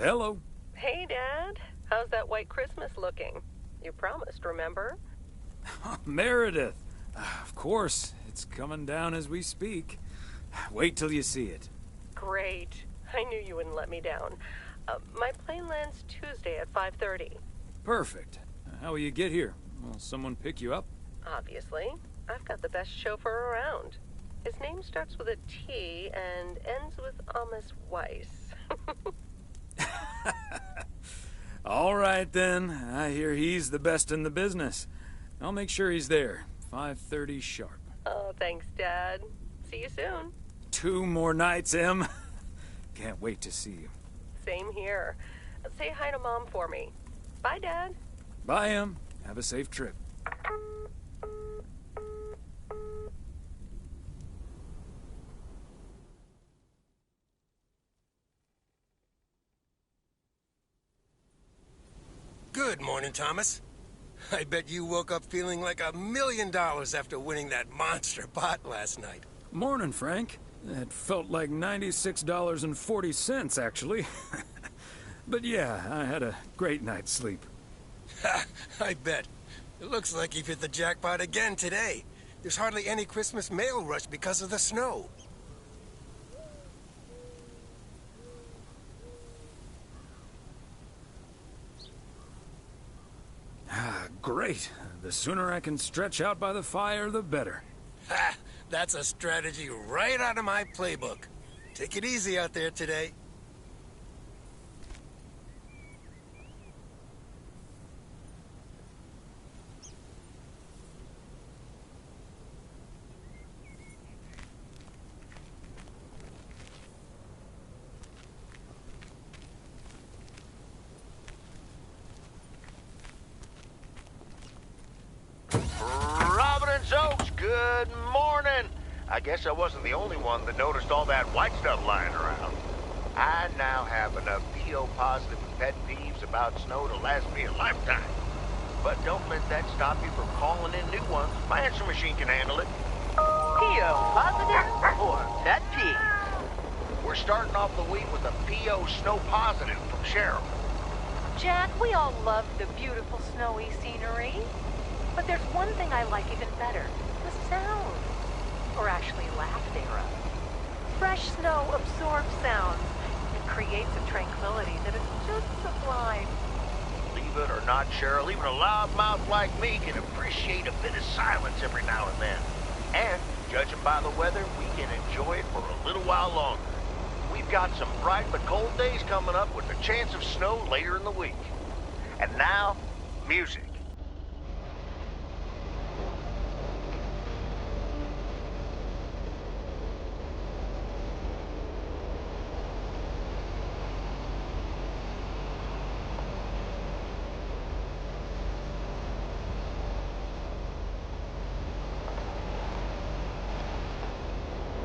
Hello. Hey, Dad. How's that white Christmas looking? You promised, remember? Meredith. Of course, it's coming down as we speak. Wait till you see it. Great. I knew you wouldn't let me down. My plane lands Tuesday at 5:30. Perfect. How will you get here? Will someone pick you up? Obviously. I've got the best chauffeur around. His name starts with a T and ends with Amos Weiss. All right, then. I hear he's the best in the business. I'll make sure he's there. 5:30 sharp. Oh, thanks, Dad. See you soon. 2 more nights, Em. Can't wait to see you. Same here. Say hi to Mom for me. Bye, Dad. Bye, Em. Have a safe trip. Good morning, Thomas. I bet you woke up feeling like $1 million after winning that monster pot last night. Morning, Frank. It felt like $96.40, actually. But yeah, I had a great night's sleep. Ha! I bet. It looks like you've hit the jackpot again today. There's hardly any Christmas mail rush because of the snow. Great. The sooner I can stretch out by the fire, the better. Ha! That's a strategy right out of my playbook. Take it easy out there today. Providence Oaks, good morning. I guess I wasn't the only one that noticed all that white stuff lying around. I now have enough PO positive and pet peeves about snow to last me a lifetime. But don't let that stop you from calling in new ones. My answer machine can handle it. PO positive or pet peeve? We're starting off the week with a PO snow positive from Cheryl. Jack, we all love the beautiful snowy scenery. But there's one thing I like even better. The sound. Or actually lack thereof. Fresh snow absorbs sounds and creates a tranquility that is just sublime. Believe it or not, Cheryl, even a loudmouth like me can appreciate a bit of silence every now and then. And, judging by the weather, we can enjoy it for a little while longer. We've got some bright but cold days coming up with a chance of snow later in the week. And now, music.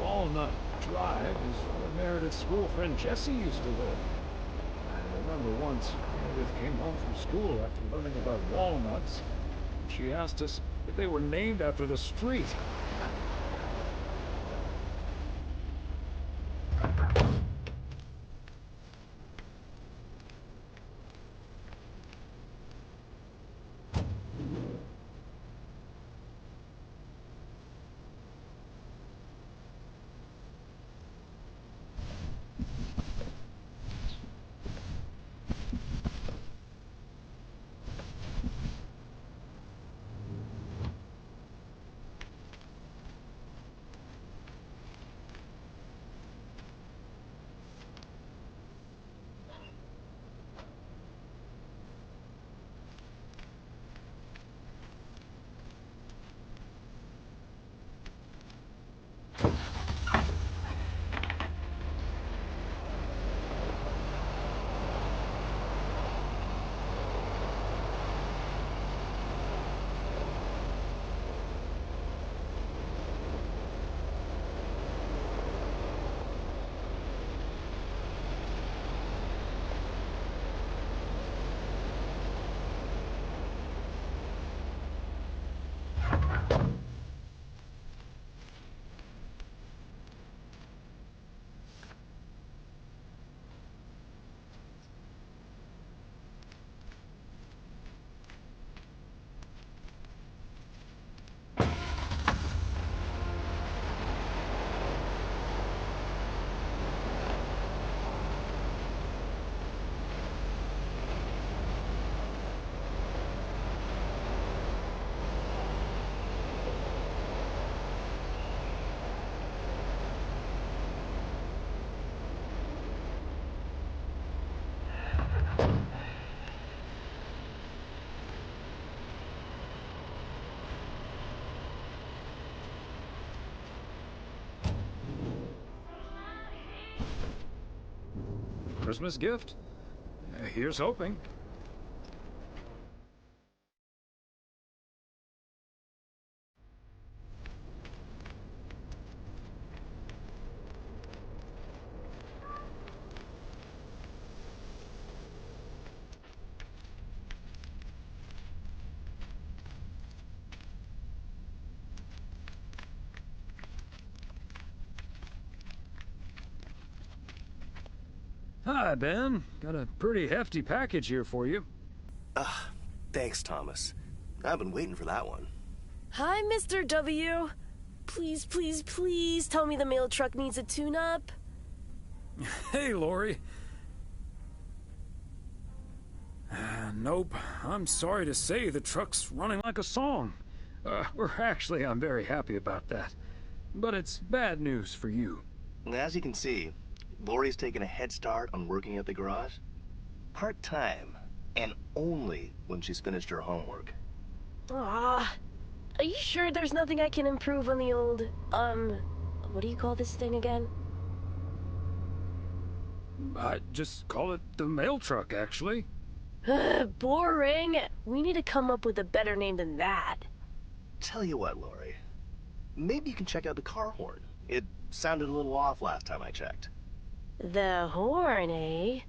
Walnut Drive is where Meredith's school friend Jessie used to live. I remember once Meredith came home from school after learning about walnuts. She asked us if they were named after the street. Christmas gift? Here's hoping. Hi, Ben. Got a pretty hefty package here for you. Thanks, Thomas. I've been waiting for that one. Hi, Mr. W. Please, please, please tell me the mail truck needs a tune-up. Hey, Lori. Nope. I'm sorry to say the truck's running like a song. I'm very happy about that. But it's bad news for you. As you can see, Lori's taken a head start on working at the garage. Part-time, and only when she's finished her homework. Ah, are you sure there's nothing I can improve on the old, what do you call this thing again? I just call it the mail truck, actually. Boring. We need to come up with a better name than that. Tell you what, Lori. Maybe you can check out the car horn. It sounded a little off last time I checked. The horn, eh?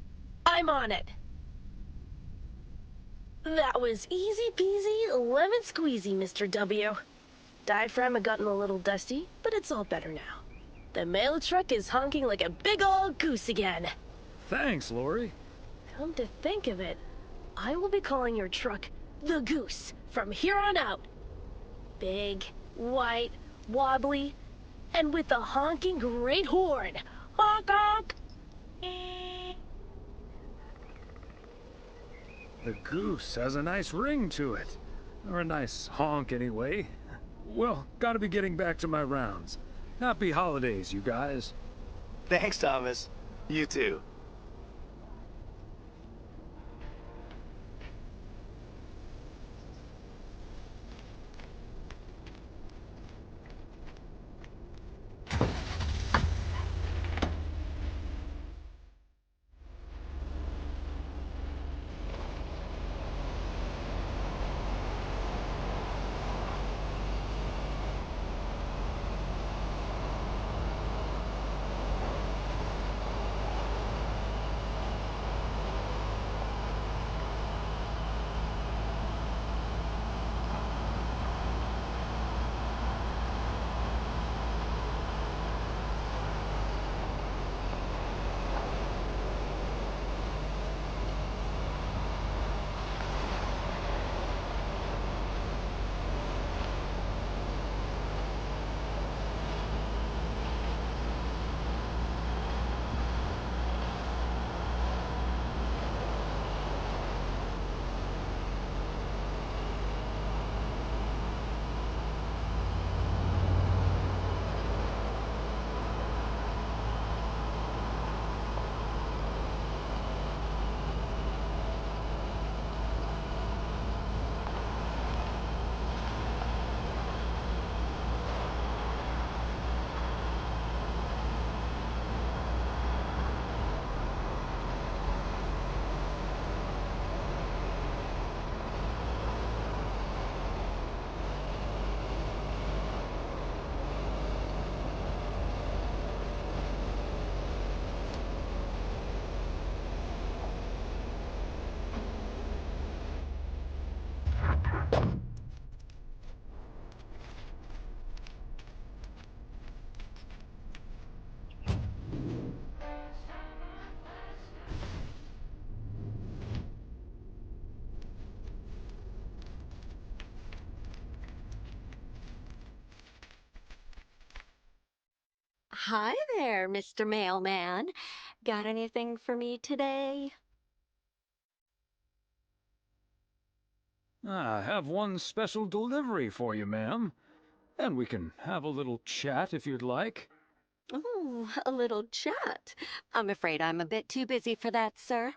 I'm on it. That was easy peasy, lemon squeezy, Mr. W. Diaphragm had gotten a little dusty, but it's all better now. The mail truck is honking like a big old goose again. Thanks, Lori. Come to think of it, I will be calling your truck the Goose from here on out. Big, white, wobbly, and with a honking great horn. Honk honk! The goose has a nice ring to it. Or a nice honk, anyway. Well, gotta be getting back to my rounds. Happy holidays, you guys. Thanks, Thomas. You too. Hi there, Mr. Mailman. Got anything for me today? I have one special delivery for you, ma'am. And we can have a little chat if you'd like. Oh, a little chat. I'm afraid I'm a bit too busy for that, sir.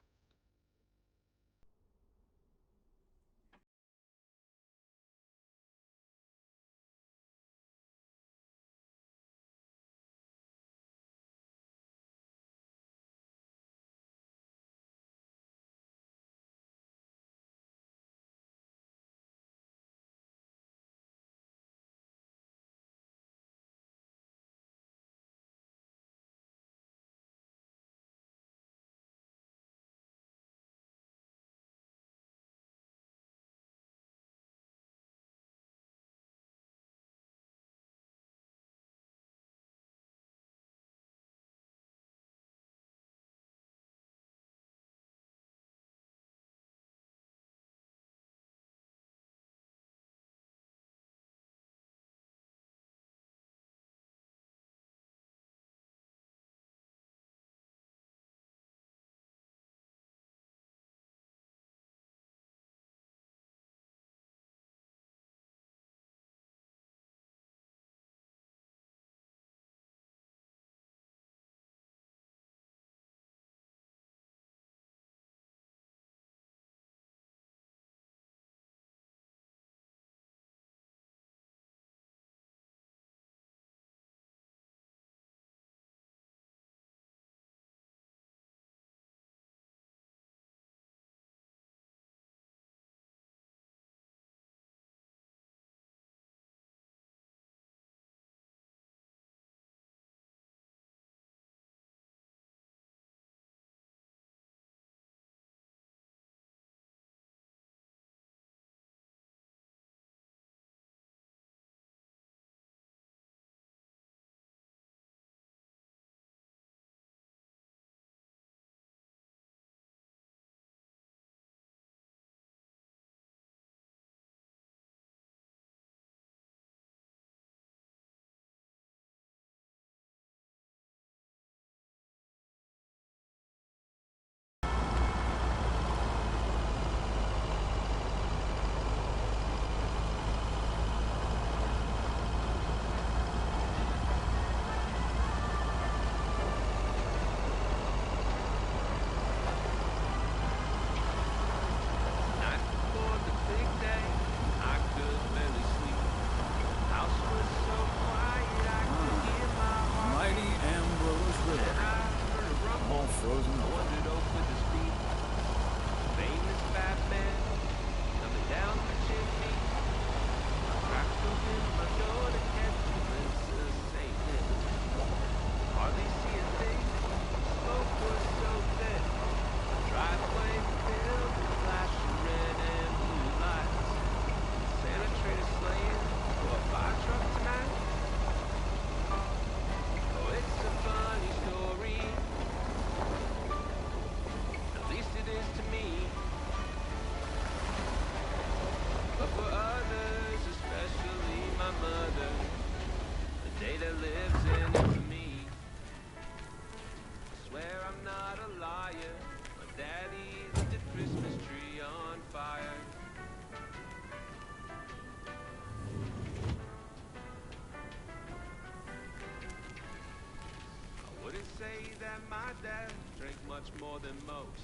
say that my dad drank much more than most.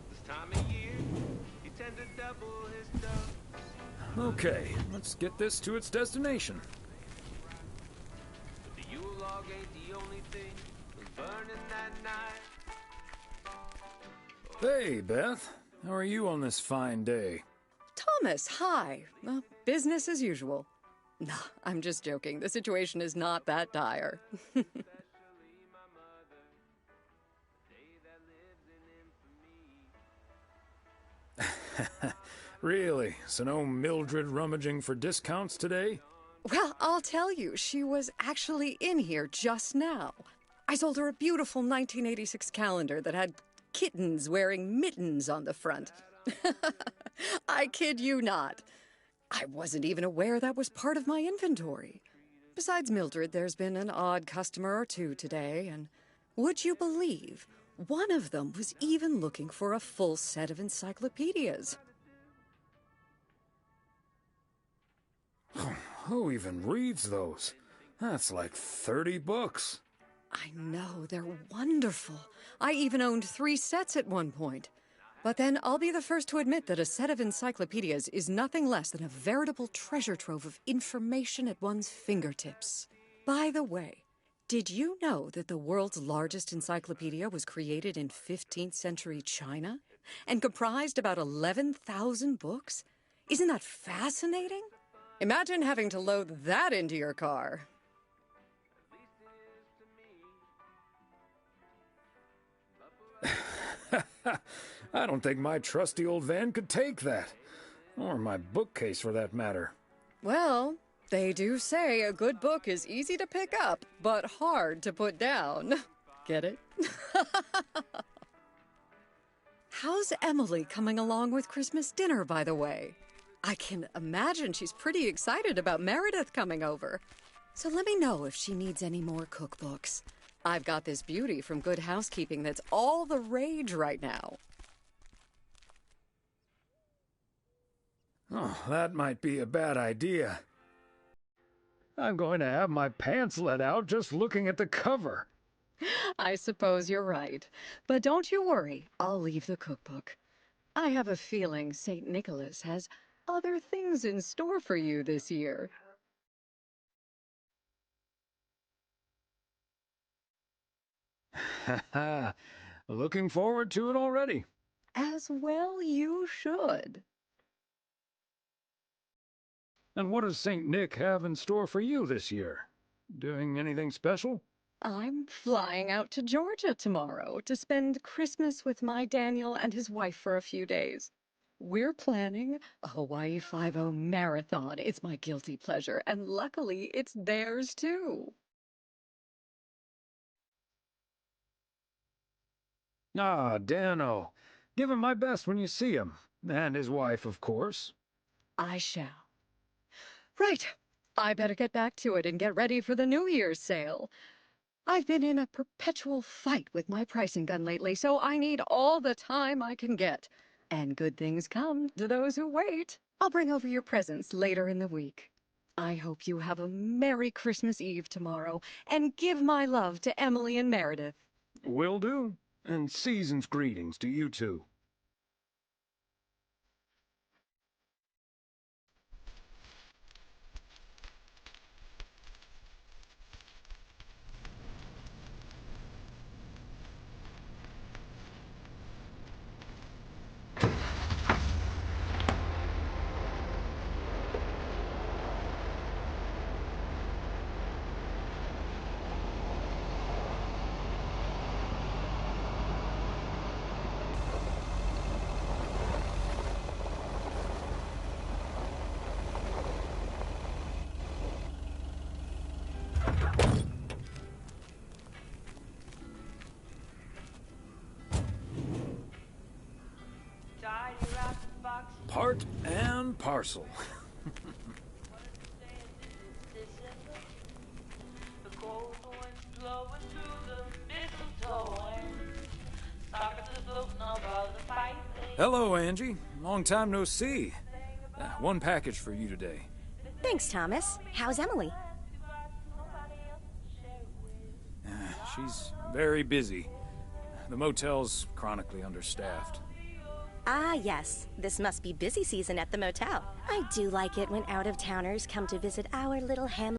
This time of year, he tend to double his dose. Okay, let's get this to its destination. But the Yule log ain't the only thing was burning that night. Hey, Beth. How are you on this fine day? Thomas, hi. Business as usual. No, I'm just joking. The situation is not that dire. Really? So no Mildred rummaging for discounts today? Well, I'll tell you, she was actually in here just now. I sold her a beautiful 1986 calendar that had kittens wearing mittens on the front. I kid you not. I wasn't even aware that was part of my inventory. Besides Mildred, there's been an odd customer or two today, and would you believe, one of them was even looking for a full set of encyclopedias. Who even reads those? That's like 30 books. I know, they're wonderful. I even owned 3 sets at one point. But then I'll be the first to admit that a set of encyclopedias is nothing less than a veritable treasure trove of information at one's fingertips. By the way, did you know that the world's largest encyclopedia was created in 15th century China and comprised about 11,000 books? Isn't that fascinating? Imagine having to load that into your car. I don't think my trusty old van could take that. Or my bookcase, for that matter. Well, they do say a good book is easy to pick up, but hard to put down. Get it? How's Emily coming along with Christmas dinner, by the way? I can imagine she's pretty excited about Meredith coming over. So let me know if she needs any more cookbooks. I've got this beauty from Good Housekeeping that's all the rage right now. Oh, that might be a bad idea. I'm going to have my pants let out just looking at the cover. I suppose you're right. But don't you worry, I'll leave the cookbook. I have a feeling St. Nicholas has other things in store for you this year. Haha, looking forward to it already. As well you should. And what does St. Nick have in store for you this year? Doing anything special? I'm flying out to Georgia tomorrow to spend Christmas with my Daniel and his wife for a few days. We're planning a Hawaii Five-0 marathon. It's my guilty pleasure, and luckily it's theirs too. Ah, Dano. Give him my best when you see him. And his wife, of course. I shall. Right. I better get back to it and get ready for the New Year's sale. I've been in a perpetual fight with my pricing gun lately, so I need all the time I can get. And good things come to those who wait. I'll bring over your presents later in the week. I hope you have a Merry Christmas Eve tomorrow, and give my love to Emily and Meredith. Will do. And season's greetings to you two. Part and parcel. Hello, Angie. Long time no see. One package for you today. Thanks, Thomas. How's Emily? she's very busy. The motel's chronically understaffed. Ah, yes. This must be busy season at the motel. I do like it when out-of-towners come to visit our little ham.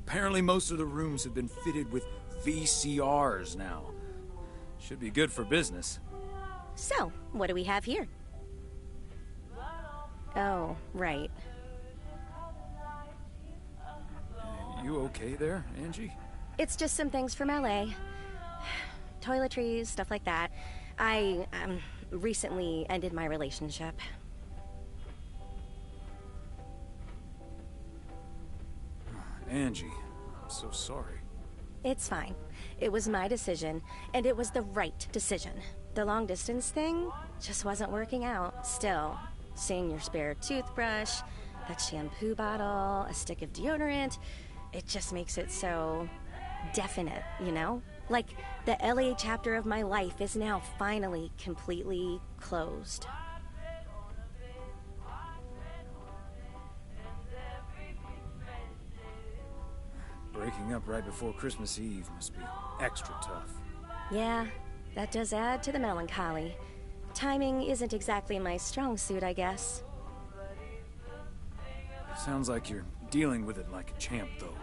Apparently most of the rooms have been fitted with VCRs now. Should be good for business. So, what do we have here? Oh, right. You okay there, Angie? It's just some things from LA. Toiletries, stuff like that. I, recently ended my relationship. Angie, I'm so sorry. It's fine. It was my decision, and it was the right decision. The long-distance thing just wasn't working out. Still, seeing your spare toothbrush, that shampoo bottle, a stick of deodorant, it just makes it so definite, you know? Like, the LA chapter of my life is now finally completely closed. Breaking up right before Christmas Eve must be extra tough. Yeah, that does add to the melancholy. Timing isn't exactly my strong suit, I guess. Sounds like you're dealing with it like a champ, though.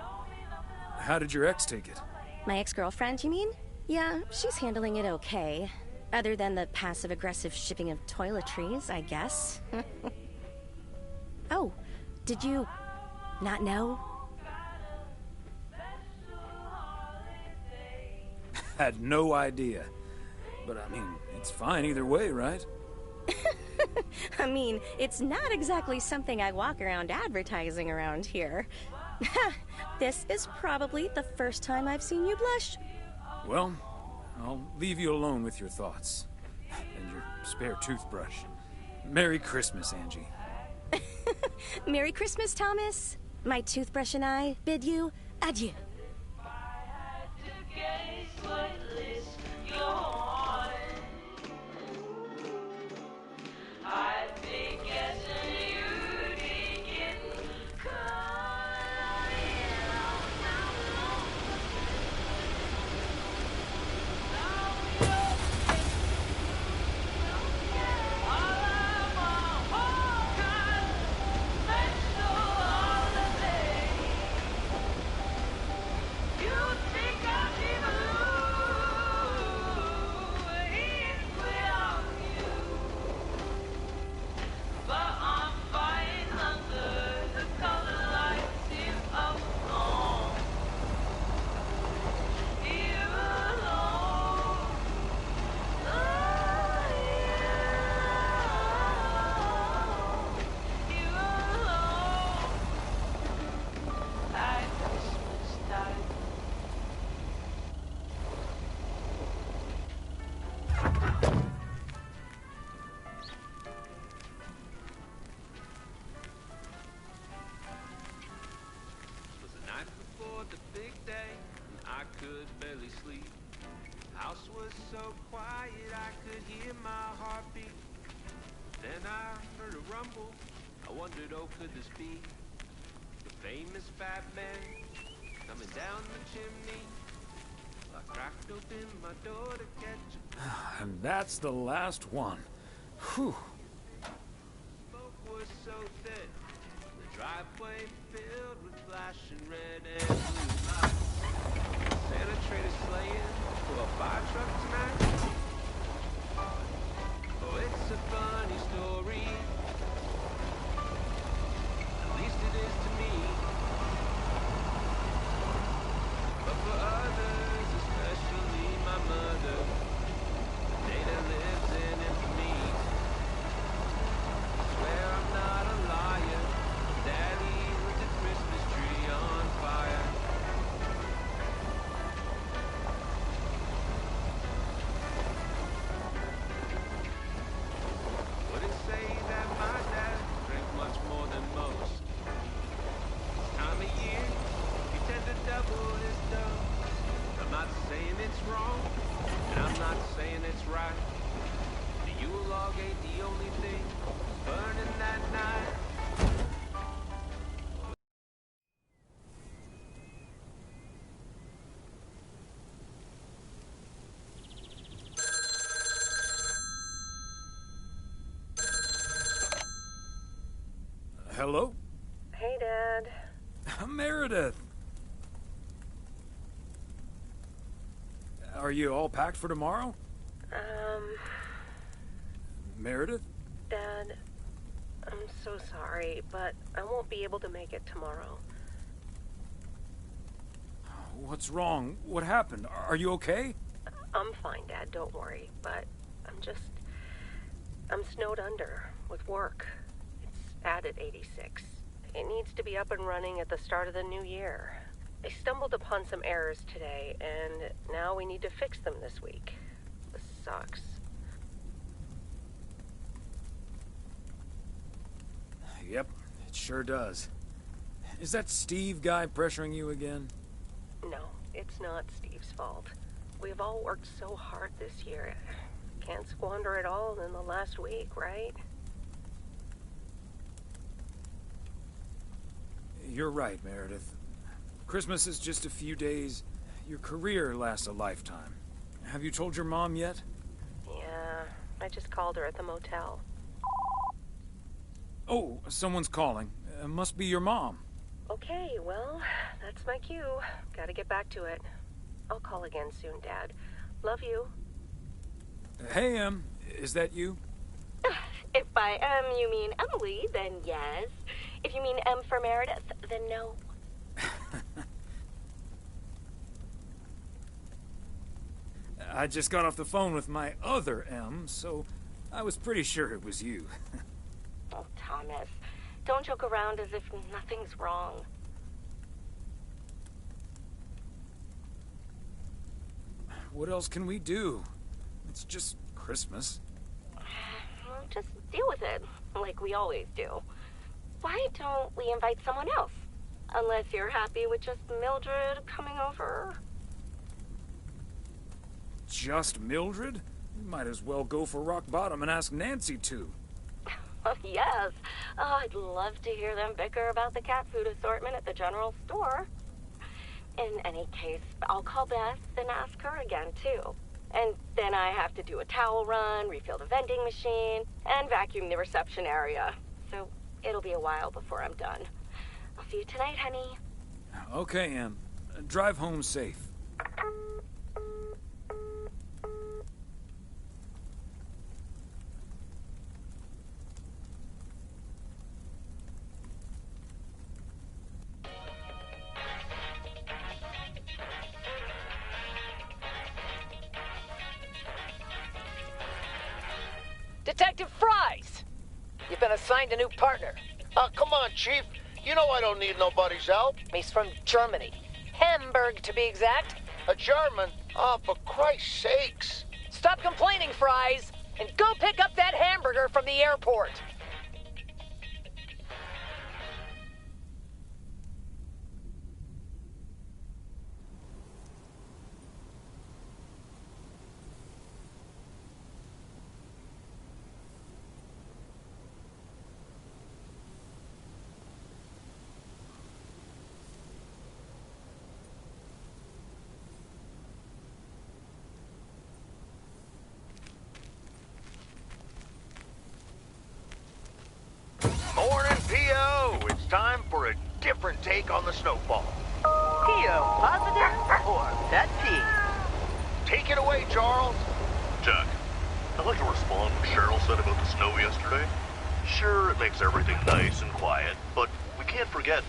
How did your ex take it? My ex-girlfriend, you mean? Yeah, she's handling it okay. Other than the passive-aggressive shipping of toiletries, I guess. Oh, did you not know? Had no idea. But I mean, it's fine either way, right? I mean, it's not exactly something I walk around advertising around here. This is probably the first time I've seen you blush. Well, I'll leave you alone with your thoughts. And your spare toothbrush. Merry Christmas, Angie. Merry Christmas, Thomas. My toothbrush and I bid you adieu. Could this be the famous Batman coming down the chimney? I cracked open my door to catch you. And that's the last one. Whew. Smoke was so thick, the driveway filled with flashing red and blue lights. Santa traded slaying for a fire truck tonight. Oh, it's a funny story. At least it is to me. But for others, especially my mother, the day that lives in infamy. Swear I'm not a liar. Daddy lit the Christmas tree on fire. Wouldn't say that my dad drank much more than most. This time of year, he tend to double his dose. I'm not saying it's wrong, and I'm not saying it's right. The Yule log ain't the only thing burning that night. Hello? Hey, Dad. Meredith! Are you all packed for tomorrow? Meredith? Dad, I'm so sorry, but I won't be able to make it tomorrow. What's wrong? What happened? Are you okay? I'm fine, Dad, don't worry, but I'm snowed under with work. It's at 86. It needs to be up and running at the start of the new year. I stumbled upon some errors today, and now we need to fix them this week. This sucks. Yep, it sure does. Is that Steve guy pressuring you again? No, it's not Steve's fault. We've all worked so hard this year. Can't squander it all in the last week, right? You're right, Meredith. Christmas is just a few days. Your career lasts a lifetime. Have you told your mom yet? Yeah, I just called her at the motel. Oh, someone's calling. Must be your mom. Okay, well, that's my cue. Gotta get back to it. I'll call again soon, Dad. Love you. Hey, is that you? If by you mean Emily, then yes. If you mean M for Meredith, then no. I just got off the phone with my other M, so I was pretty sure it was you. Oh, Thomas, don't joke around as if nothing's wrong. What else can we do? It's just Christmas. Well, just deal with it, like we always do. Why don't we invite someone else? Unless you're happy with just Mildred coming over. Just Mildred? You might as well go for rock bottom and ask Nancy to. Oh, yes. Oh, I'd love to hear them bicker about the cat food assortment at the general store. In any case, I'll call Beth and ask her again, too. And then I have to do a towel run, refill the vending machine, and vacuum the reception area. So it'll be a while before I'm done. I'll see you tonight, honey. Okay, Em. Drive home safe. Detective Fries! You've been assigned a new partner. Come on, Chief. You know I don't need nobody's help. He's from Germany. Hamburg, to be exact. A German? Oh, for Christ's sakes. Stop complaining, Fries, and go pick up that hamburger from the airport. Morning, P.O. It's time for a different take on the snowfall. P.O. positive or pet peeve? Take it away, Charles. Jack, I'd like to respond to what Cheryl said about the snow yesterday. Sure, it makes everything nice and quiet, but we can't forget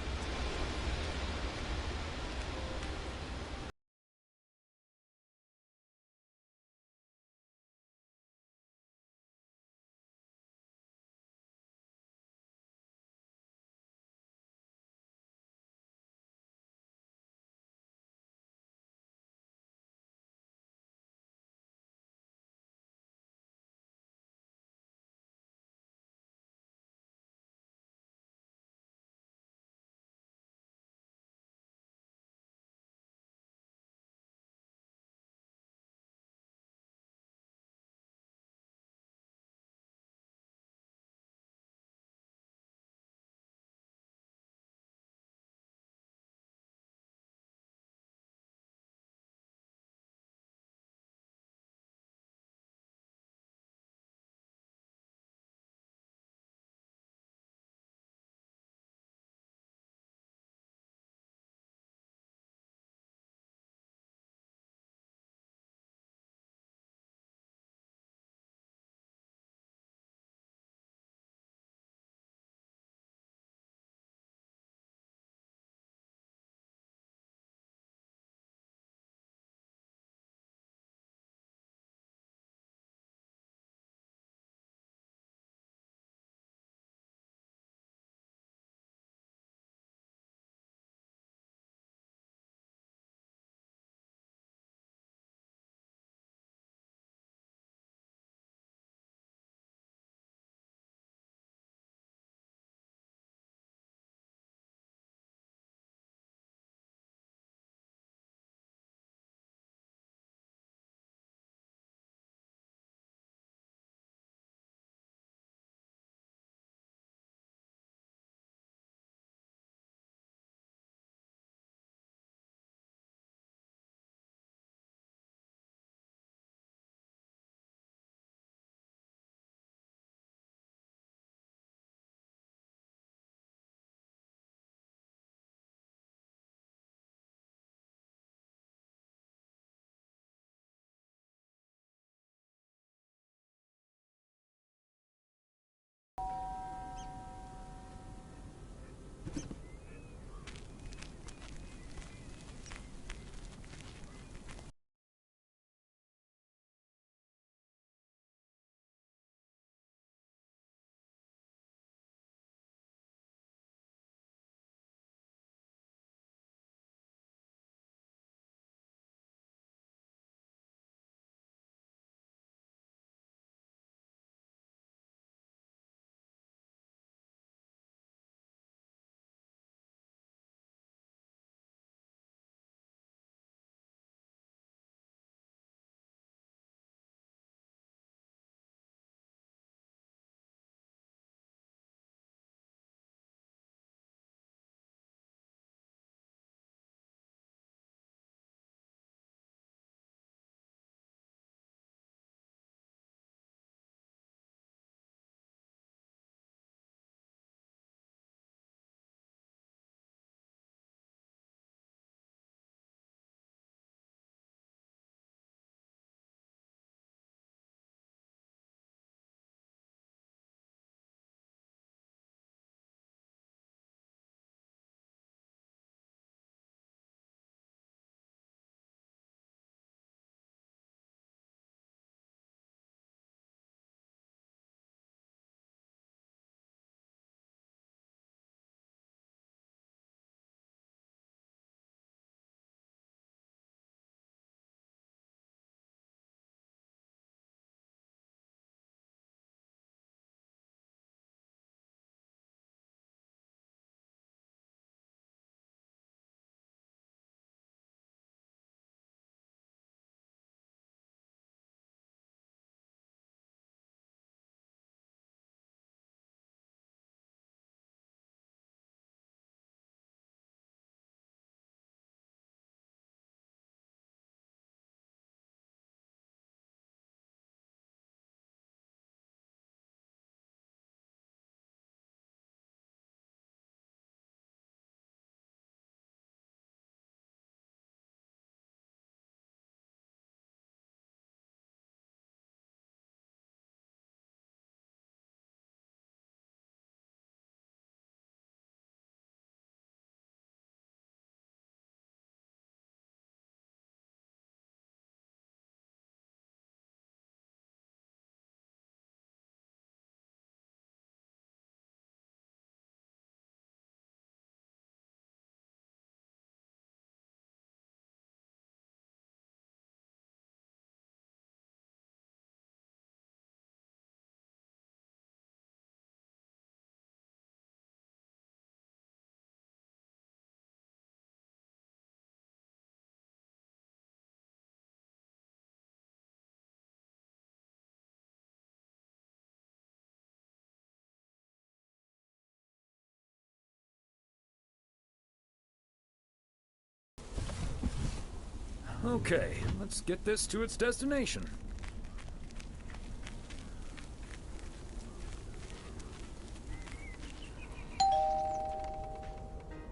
Okay, let's get this to its destination.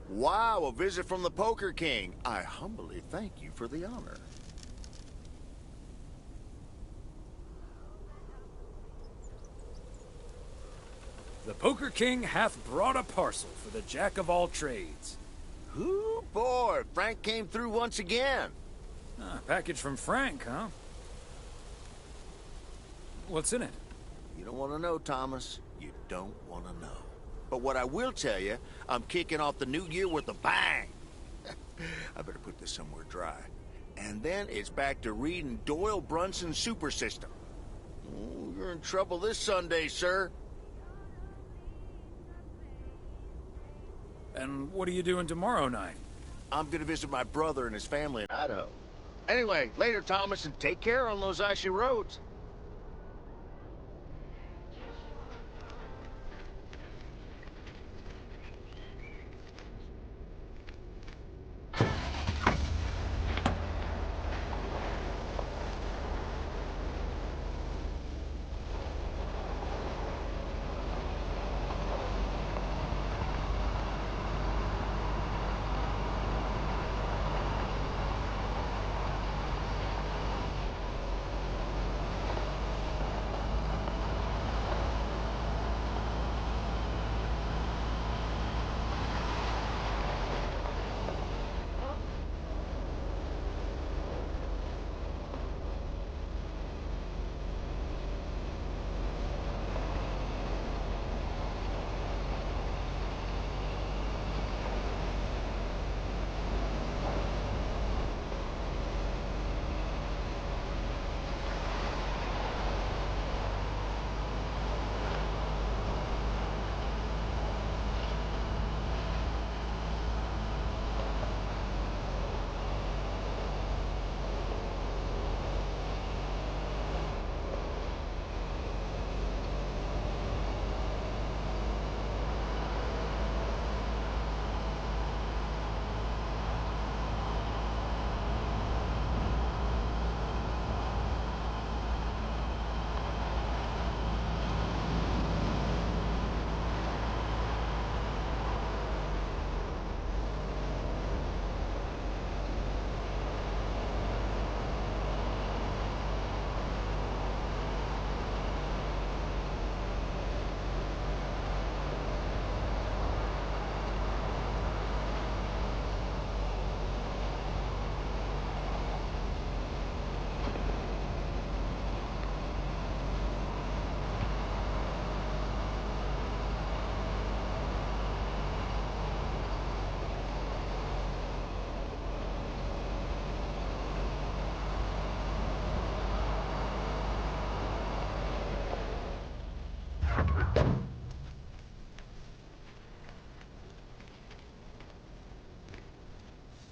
Wow, a visit from the Poker King. I humbly thank you for the honor. The Poker King hath brought a parcel for the Jack of all trades. Ooh, boy, Frank came through once again. Ah, package from Frank, huh? What's in it? You don't want to know, Thomas. You don't want to know. But what I will tell you, I'm kicking off the new year with a bang. I better put this somewhere dry. And then it's back to reading Doyle Brunson's Super System. Oh, you're in trouble this Sunday, sir. And what are you doing tomorrow night? I'm gonna visit my brother and his family in Idaho. Anyway, later, Thomas, and take care on those icy roads.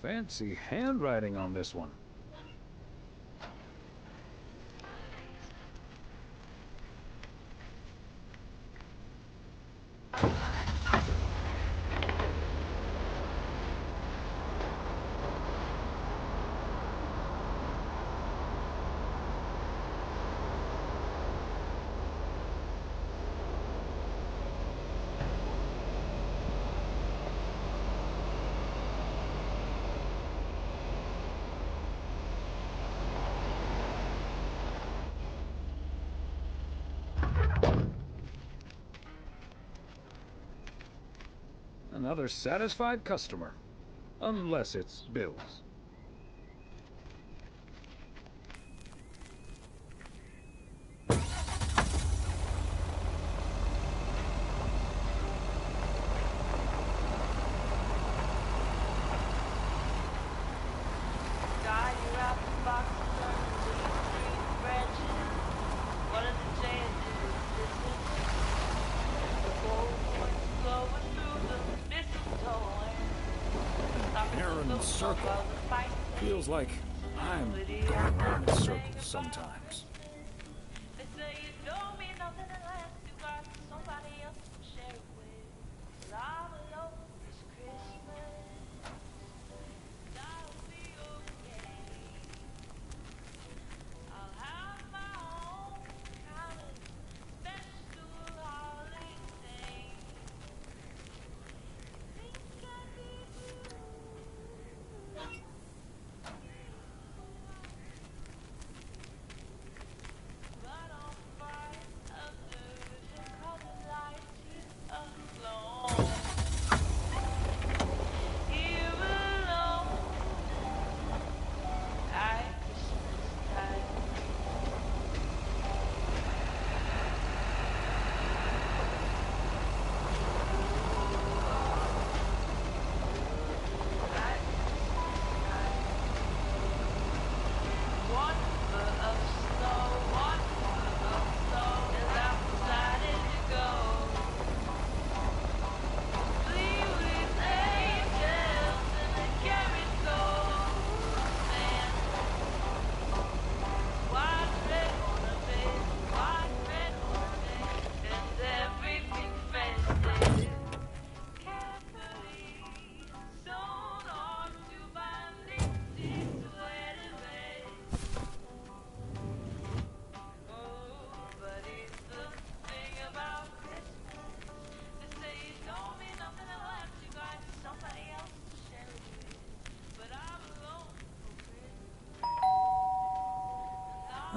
Fancy handwriting on this one. Another satisfied customer. Unless it's Bill's. Circle. Feels like I'm going around in circles sometimes.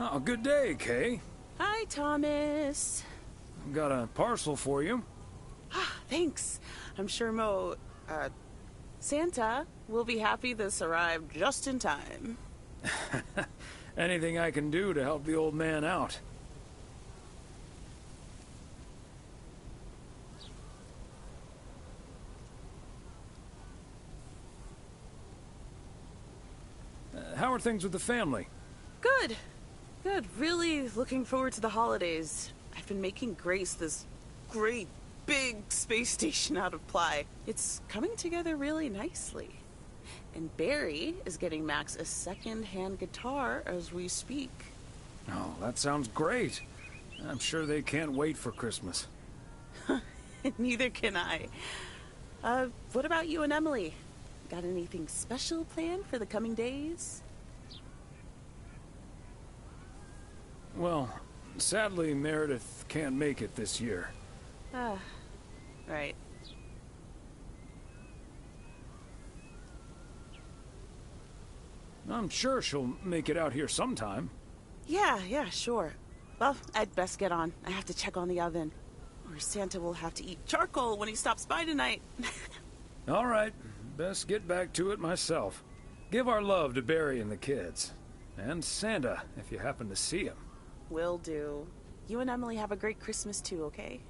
Oh, good day, Kay. Hi, Thomas. I've got a parcel for you. Thanks. I'm sure Santa will be happy this arrived just in time. Anything I can do to help the old man out. How are things with the family? Good. Good. Really looking forward to the holidays. I've been making Grace this great big space station out of ply. It's coming together really nicely. And Barry is getting Max a second-hand guitar as we speak. Oh, that sounds great. I'm sure they can't wait for Christmas. Neither can I. What about you and Emily? Got anything special planned for the coming days? Well, sadly, Meredith can't make it this year. Right. I'm sure she'll make it out here sometime. Yeah, sure. Well, I'd best get on. I have to check on the oven. Or Santa will have to eat charcoal when he stops by tonight. All right, best get back to it myself. Give our love to Barry and the kids. And Santa, if you happen to see him. Will do. You and Emily have a great Christmas too, okay?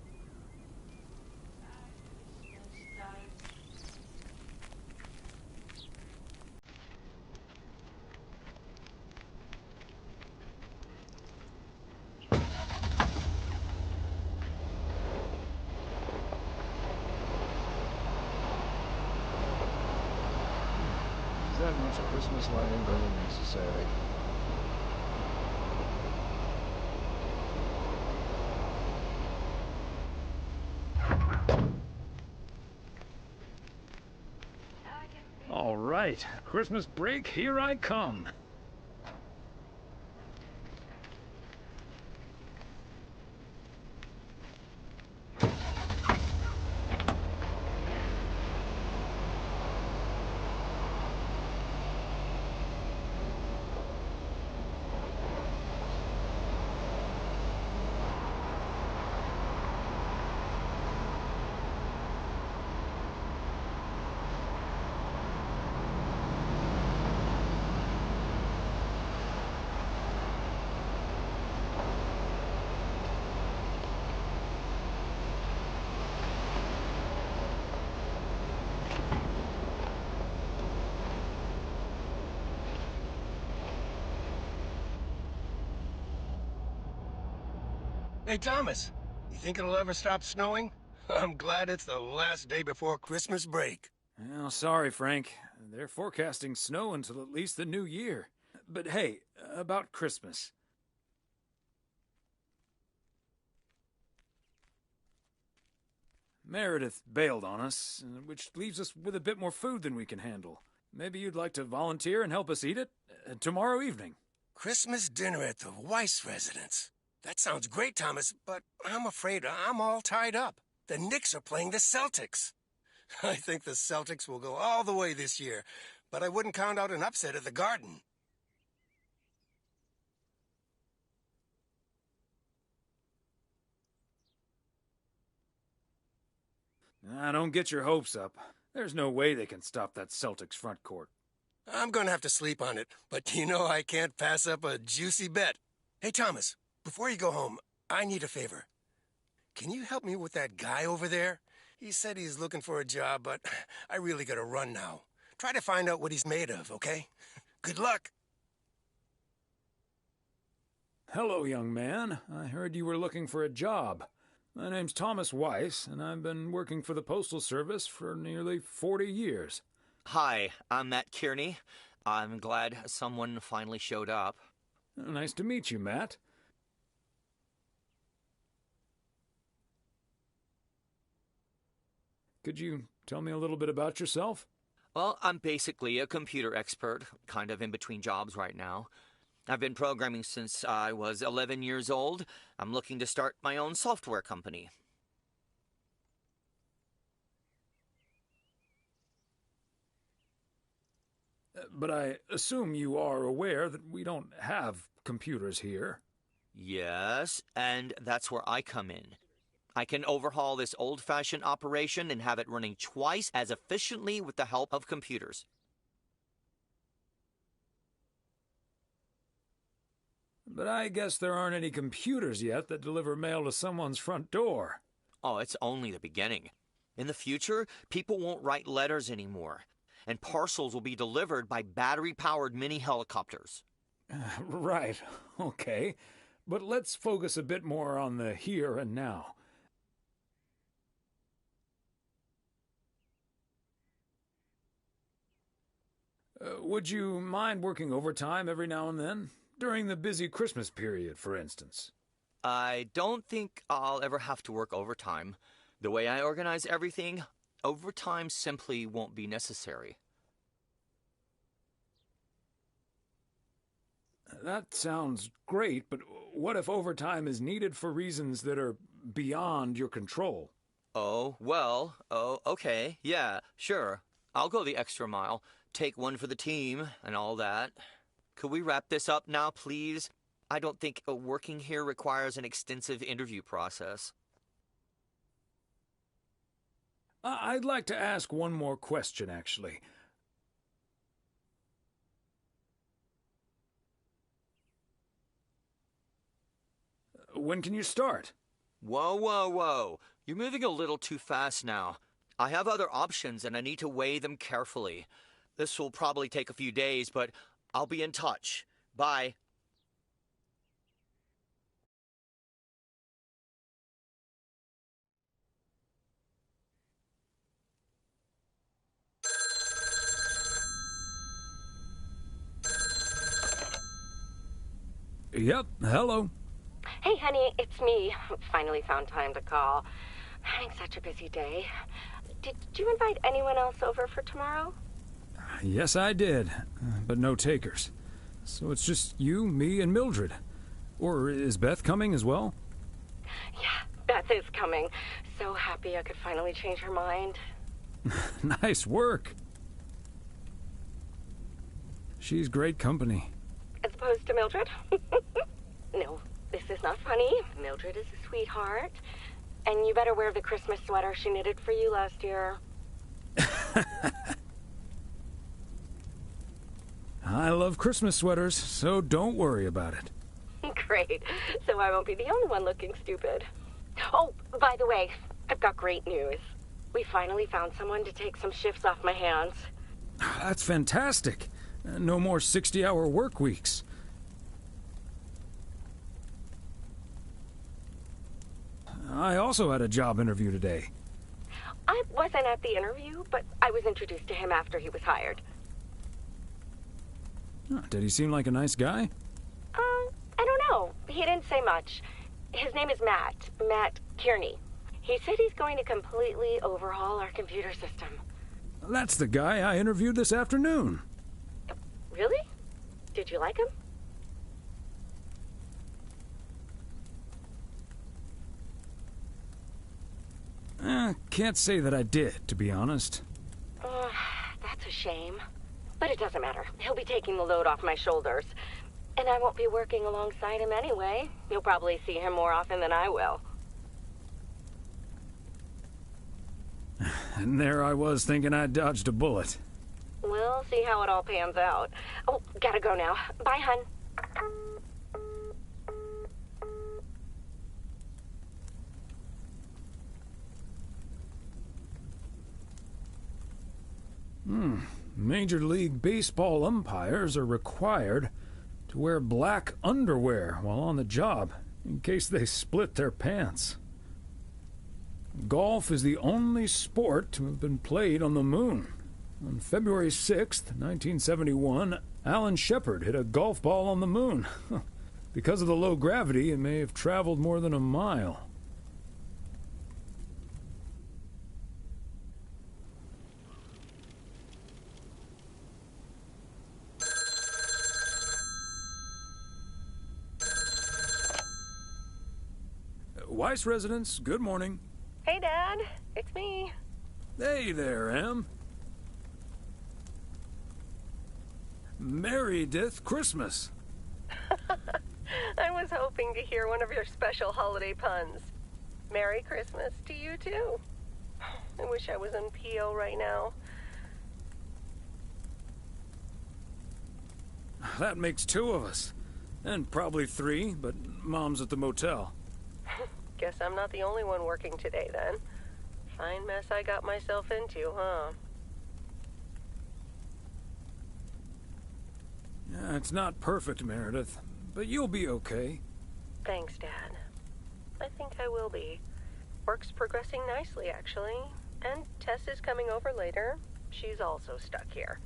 Is that much Christmas lighting really necessary? All right, Christmas break, here I come. Hey, Thomas, you think it'll ever stop snowing? I'm glad it's the last day before Christmas break. Well, sorry, Frank. They're forecasting snow until at least the new year. But hey, about Christmas. Meredith bailed on us, which leaves us with a bit more food than we can handle. Maybe you'd like to volunteer and help us eat it tomorrow evening. Christmas dinner at the Weiss residence. That sounds great, Thomas, but I'm afraid I'm all tied up. The Knicks are playing the Celtics. I think the Celtics will go all the way this year, but I wouldn't count out an upset at the Garden. Don't get your hopes up. There's no way they can stop that Celtics front court. I'm gonna have to sleep on it, but you know I can't pass up a juicy bet. Hey, Thomas, before you go home, I need a favor. Can you help me with that guy over there? He said he's looking for a job, but I really gotta run now. Try to find out what he's made of, okay? Good luck. Hello, young man. I heard you were looking for a job. My name's Thomas Weiss, and I've been working for the Postal Service for nearly 40 years. Hi, I'm Matt Kearney. I'm glad someone finally showed up. Nice to meet you, Matt. Could you tell me a little bit about yourself? Well, I'm basically a computer expert, kind of in between jobs right now. I've been programming since I was 11 years old. I'm looking to start my own software company. But I assume you are aware that we don't have computers here. Yes, and that's where I come in. I can overhaul this old-fashioned operation and have it running twice as efficiently with the help of computers. But I guess there aren't any computers yet that deliver mail to someone's front door. Oh, it's only the beginning. In the future, people won't write letters anymore, and parcels will be delivered by battery-powered mini-helicopters. Right, okay. But let's focus a bit more on the here and now. Would you mind working overtime every now and then? During the busy Christmas period, for instance. I don't think I'll ever have to work overtime. The way I organize everything, overtime simply won't be necessary. That sounds great, but what if overtime is needed for reasons that are beyond your control? Oh, okay, yeah, sure. I'll go the extra mile, take one for the team, and all that. Could we wrap this up now, please? I don't think working here requires an extensive interview process. I'd like to ask one more question, actually. When can you start? Whoa. You're moving a little too fast now. I have other options and I need to weigh them carefully. This will probably take a few days, but I'll be in touch. Bye. Yep, hello. Hey, honey, it's me. Finally found time to call. Having such a busy day. Did you invite anyone else over for tomorrow? Yes, I did, but no takers. So it's just you, me, and Mildred. Or is Beth coming as well? Yeah, Beth is coming. So happy I could finally change her mind. Nice work. She's great company. As opposed to Mildred? No, this is not funny. Mildred is a sweetheart. And you better wear the Christmas sweater she knitted for you last year. I love Christmas sweaters, so don't worry about it. Great. So I won't be the only one looking stupid. Oh, by the way, I've got great news. We finally found someone to take some shifts off my hands. That's fantastic. No more 60-hour work weeks. I also had a job interview today. I wasn't at the interview, but I was introduced to him after he was hired. Did he seem like a nice guy? I don't know. He didn't say much. His name is Matt Kearney. He said he's going to completely overhaul our computer system. That's the guy I interviewed this afternoon. Really? Did you like him? Can't say that I did, to be honest. That's a shame. But it doesn't matter. He'll be taking the load off my shoulders. And I won't be working alongside him anyway. You'll probably see him more often than I will. And there I was thinking I dodged a bullet. We'll see how it all pans out. Oh, gotta go now. Bye, hun. Major League Baseball umpires are required to wear black underwear while on the job, in case they split their pants. Golf is the only sport to have been played on the moon. On February 6th, 1971, Alan Shepard hit a golf ball on the moon. Because of the low gravity, it may have traveled more than a mile. Weiss residence, good morning. Hey, Dad. It's me. Hey there, Em. Meredith Christmas. I was hoping to hear one of your special holiday puns. Merry Christmas to you, too. I wish I was in PO right now. That makes 2 of us. And probably 3, but Mom's at the motel. Guess I'm not the only one working today, then. Fine mess I got myself into, huh? Yeah, it's not perfect, Meredith, but you'll be okay. Thanks, Dad. I think I will be. Work's progressing nicely, actually. And Tess is coming over later. She's also stuck here.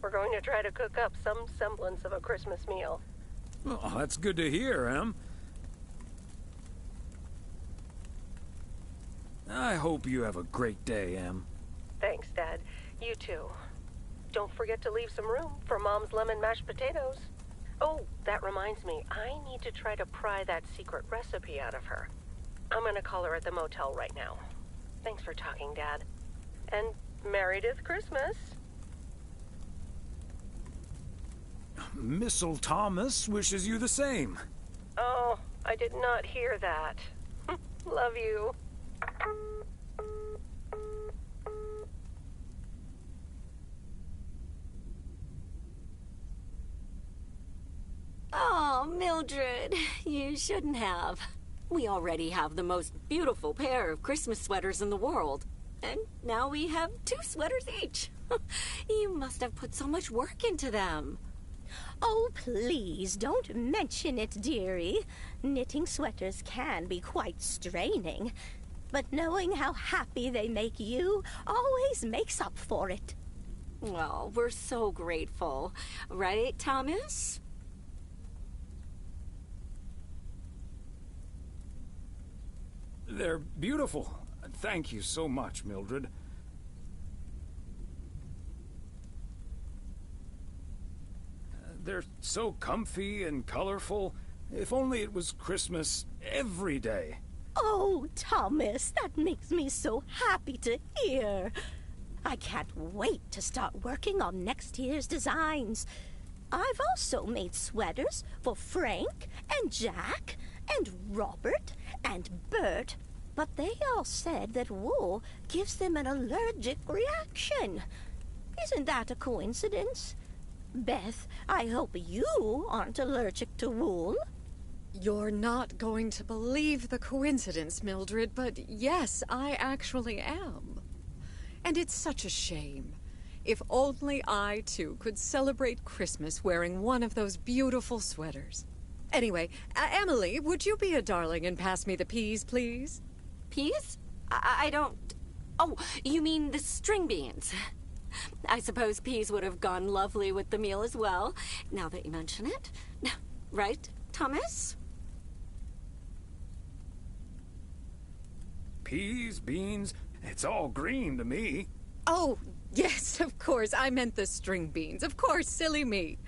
We're going to try to cook up some semblance of a Christmas meal. Oh, that's good to hear, Em. I hope you have a great day, Em. Thanks, Dad. You too. Don't forget to leave some room for Mom's lemon mashed potatoes. Oh, that reminds me. I need to try to pry that secret recipe out of her. I'm gonna call her at the motel right now. Thanks for talking, Dad. And Meredith Christmas. Missile Thomas wishes you the same. Oh, I did not hear that. Love you. Oh, Mildred, you shouldn't have. We already have the most beautiful pair of Christmas sweaters in the world. And now we have 2 sweaters each. You must have put so much work into them. Oh, please, don't mention it, dearie. Knitting sweaters can be quite straining. But knowing how happy they make you always makes up for it. Well, we're so grateful. Right, Thomas? They're beautiful. Thank you so much, Mildred. They're so comfy and colorful. If only it was Christmas every day. Oh, Thomas, that makes me so happy to hear. I can't wait to start working on next year's designs. I've also made sweaters for Frank and Jack and Robert and Bert, but they all said that wool gives them an allergic reaction. Isn't that a coincidence? Beth, I hope you aren't allergic to wool. You're not going to believe the coincidence, Mildred, but yes, I actually am. And it's such a shame. If only I, too, could celebrate Christmas wearing one of those beautiful sweaters. Anyway, Emily, would you be a darling and pass me the peas, please? Peas? I don't... Oh, you mean the string beans. I suppose peas would have gone lovely with the meal as well, now that you mention it. Right, Thomas? Peas, beans, it's all green to me. Oh, yes, of course. I meant the string beans. Of course, silly me.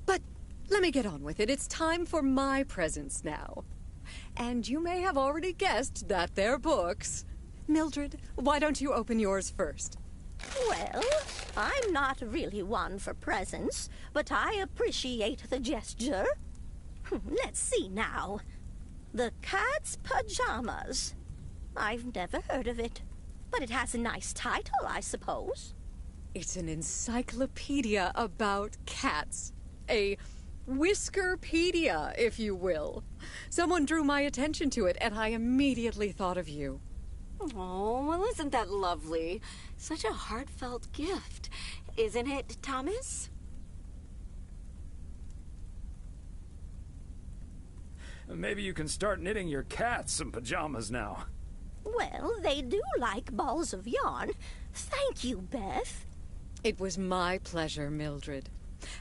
But let me get on with it. It's time for my presents now. And you may have already guessed that they're books. Mildred, why don't you open yours first? Well, I'm not really one for presents, but I appreciate the gesture. Let's see now. The Cat's Pajamas. I've never heard of it, but it has a nice title, I suppose. It's an encyclopedia about cats. A Whiskerpedia, if you will. Someone drew my attention to it, and I immediately thought of you. Oh, well, isn't that lovely? Such a heartfelt gift. Isn't it, Thomas? Maybe you can start knitting your cats some pajamas now. Well, they do like balls of yarn. Thank you, Beth. It was my pleasure, Mildred.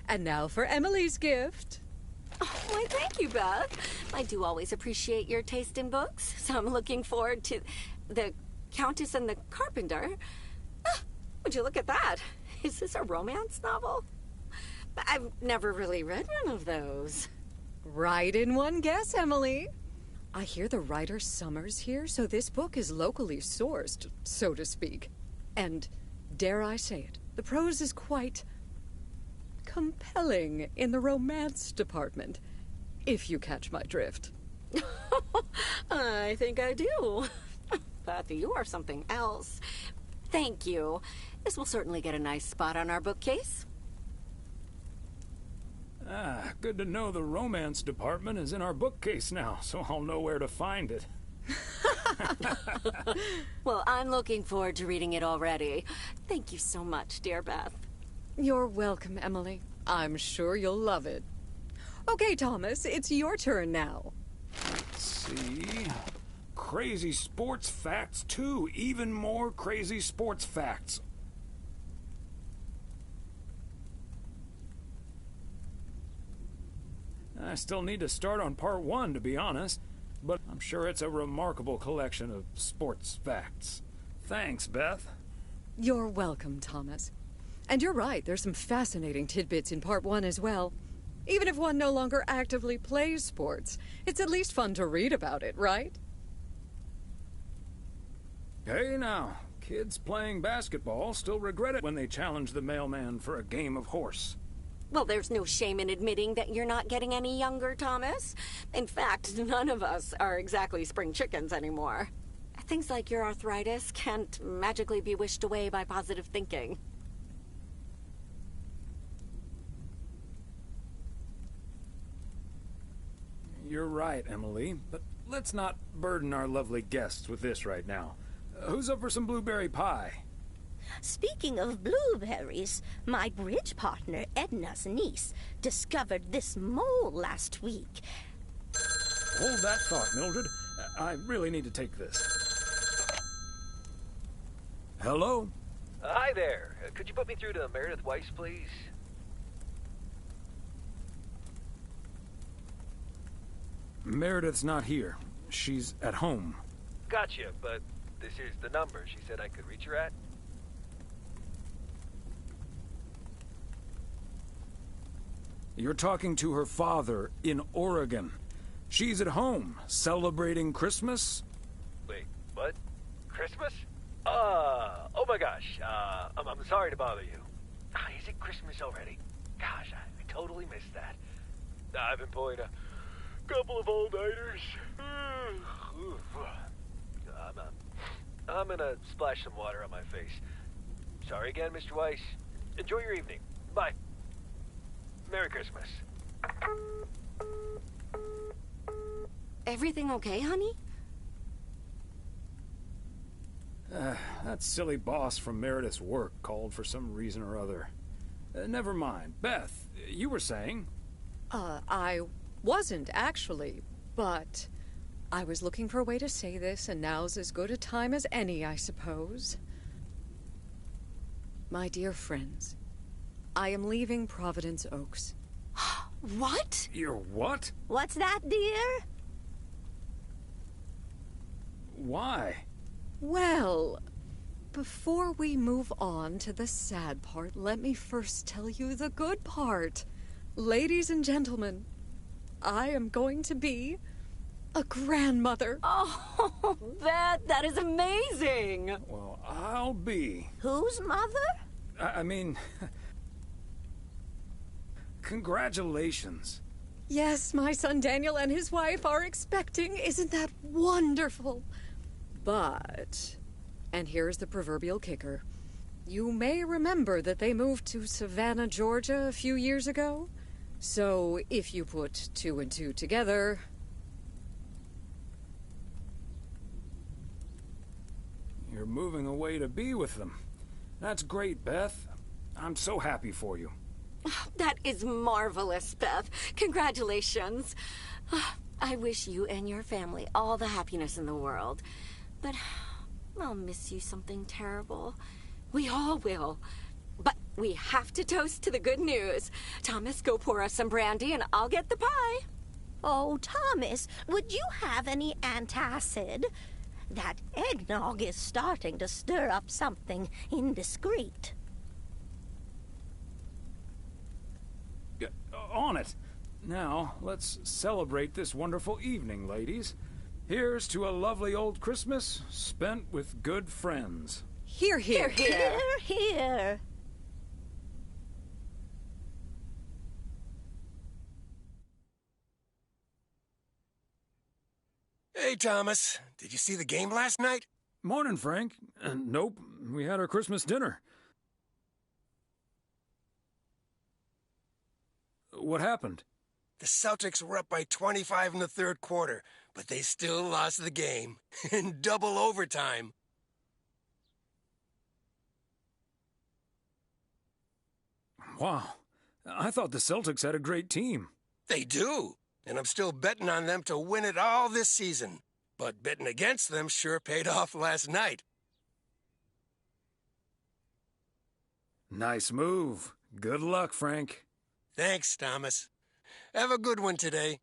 And now for Emily's gift. Oh, why, thank you, Beth. I do always appreciate your taste in books, so I'm looking forward to The Countess and the Carpenter. Ah, would you look at that? Is this a romance novel? I've never really read one of those. Right in one guess, Emily. I hear the writer Summers here, so this book is locally sourced, so to speak. And, dare I say it, the prose is quite compelling in the romance department, if you catch my drift. I think I do. Beth, you are something else. Thank you. This will certainly get a nice spot on our bookcase. Ah, good to know the romance department is in our bookcase now, so I'll know where to find it. Well, I'm looking forward to reading it already. Thank you so much, dear Beth. You're welcome, Emily. I'm sure you'll love it. Okay, Thomas, it's your turn now. Let's see. Crazy sports facts 2. Even more crazy sports facts. I still need to start on part 1, to be honest, but I'm sure it's a remarkable collection of sports facts. Thanks, Beth. You're welcome, Thomas. And you're right, there's some fascinating tidbits in part 1 as well. Even if one no longer actively plays sports, it's at least fun to read about it, right? Hey now, kids playing basketball still regret it when they challenge the mailman for a game of horse. Well, there's no shame in admitting that you're not getting any younger, Thomas. In fact, none of us are exactly spring chickens anymore. Things like your arthritis can't magically be wished away by positive thinking. You're right, Emily, but let's not burden our lovely guests with this right now. Who's up for some blueberry pie? Speaking of blueberries, my bridge partner, Edna's niece, discovered this mole last week. Hold that thought, Mildred. I really need to take this. Hello? Hi there. Could you put me through to Meredith Weiss, please? Meredith's not here. She's at home. Gotcha, but this is the number she said I could reach her at. You're talking to her father in Oregon. She's at home, celebrating Christmas. Wait, what? Christmas? Oh my gosh. I'm sorry to bother you. Is it Christmas already? Gosh, I totally missed that. I've been pulling a couple of all-nighters. I'm gonna splash some water on my face. Sorry again, Mr. Weiss. Enjoy your evening. Bye. Merry Christmas. Everything okay, honey? That silly boss from Meredith's work called for some reason or other. Never mind. Beth, you were saying? I wasn't, actually, but I was looking for a way to say this, and now's as good a time as any, I suppose. My dear friends, I am leaving Providence Oaks. What? You're what? What's that, dear? Why? Well, before we move on to the sad part, let me first tell you the good part. Ladies and gentlemen, I am going to be a grandmother. Oh, Beth, that is amazing. Well, I'll be. Whose mother? I mean, congratulations. Yes, my son Daniel and his wife are expecting. Isn't that wonderful? But, and here's the proverbial kicker, you may remember that they moved to Savannah, Georgia a few years ago. So if you put 2 and 2 together, you're moving away to be with them. That's great, Beth. I'm so happy for you. That is marvelous, Beth. Congratulations. I wish you and your family all the happiness in the world. But I'll miss you something terrible. We all will. But we have to toast to the good news. Thomas, go pour us some brandy and I'll get the pie. Oh, Thomas, would you have any antacid? That eggnog is starting to stir up something indiscreet. On it. Now, let's celebrate this wonderful evening, ladies. Here's to a lovely old Christmas spent with good friends. Hear, hear. Hear, hear. Hey, Thomas. Did you see the game last night? Morning, Frank. Nope, we had our Christmas dinner. What happened? The Celtics were up by 25 in the third quarter, but they still lost the game in double overtime. Wow. I thought the Celtics had a great team. They do, and I'm still betting on them to win it all this season. But betting against them sure paid off last night. Nice move. Good luck, Frank. Thanks, Thomas. Have a good one today.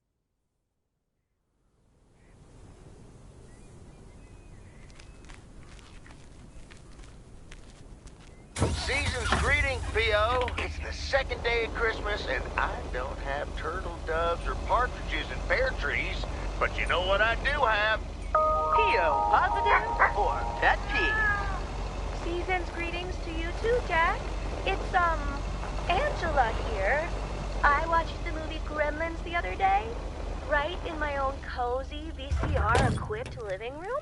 Season's greeting, Theo. It's the second day of Christmas, and I don't have turtle doves or partridges in pear trees. But you know what I do have? Theo, positive or pet peeve? Season's greetings to you too, Jack. It's, Angela here. I watched the movie Gremlins the other day, right in my own cozy VCR-equipped living room.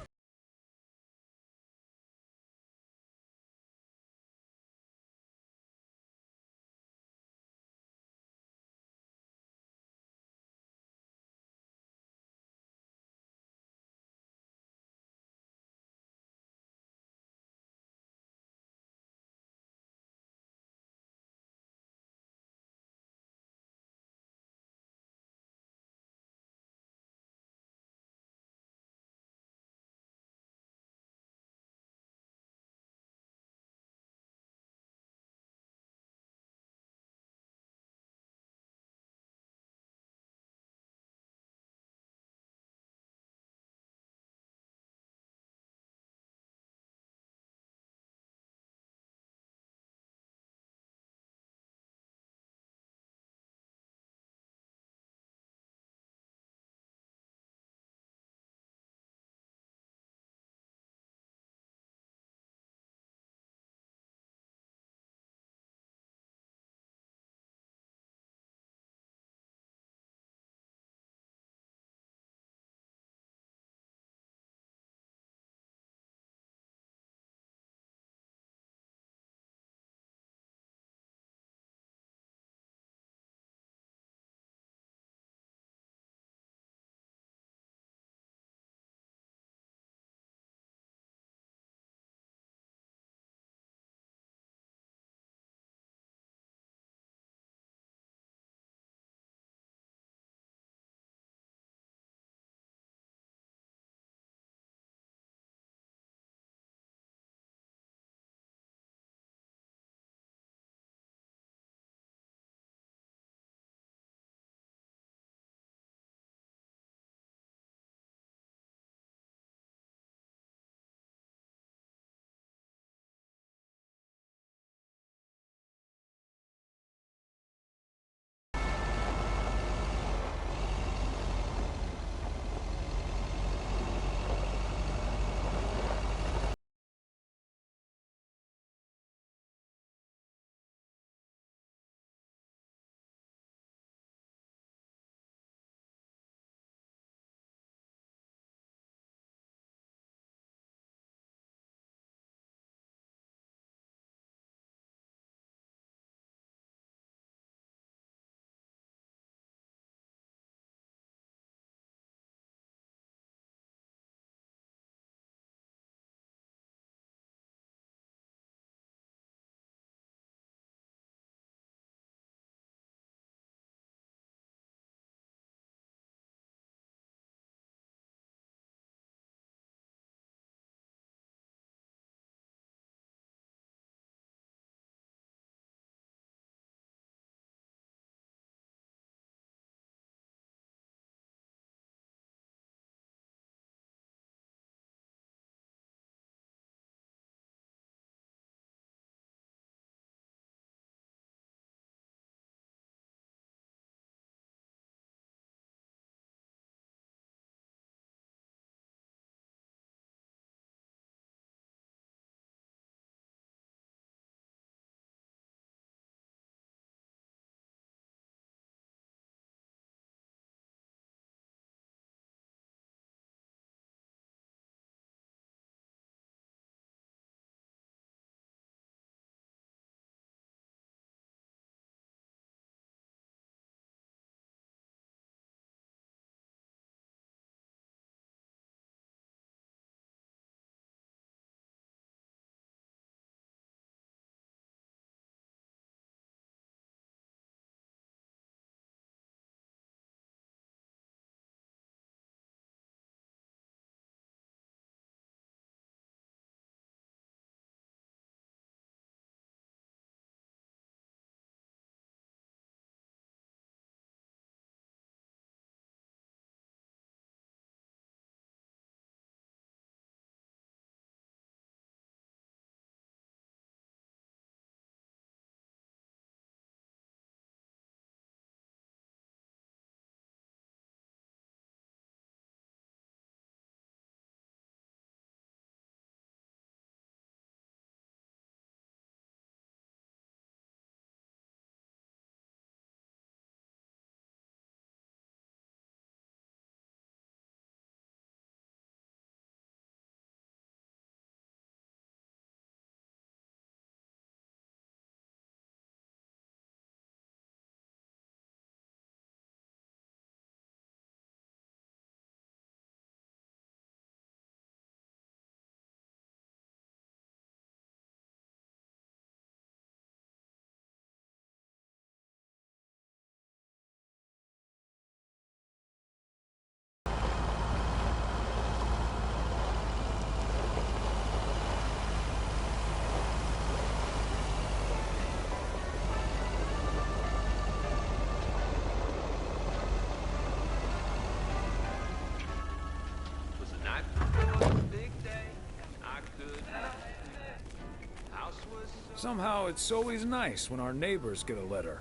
Somehow it's always nice when our neighbors get a letter.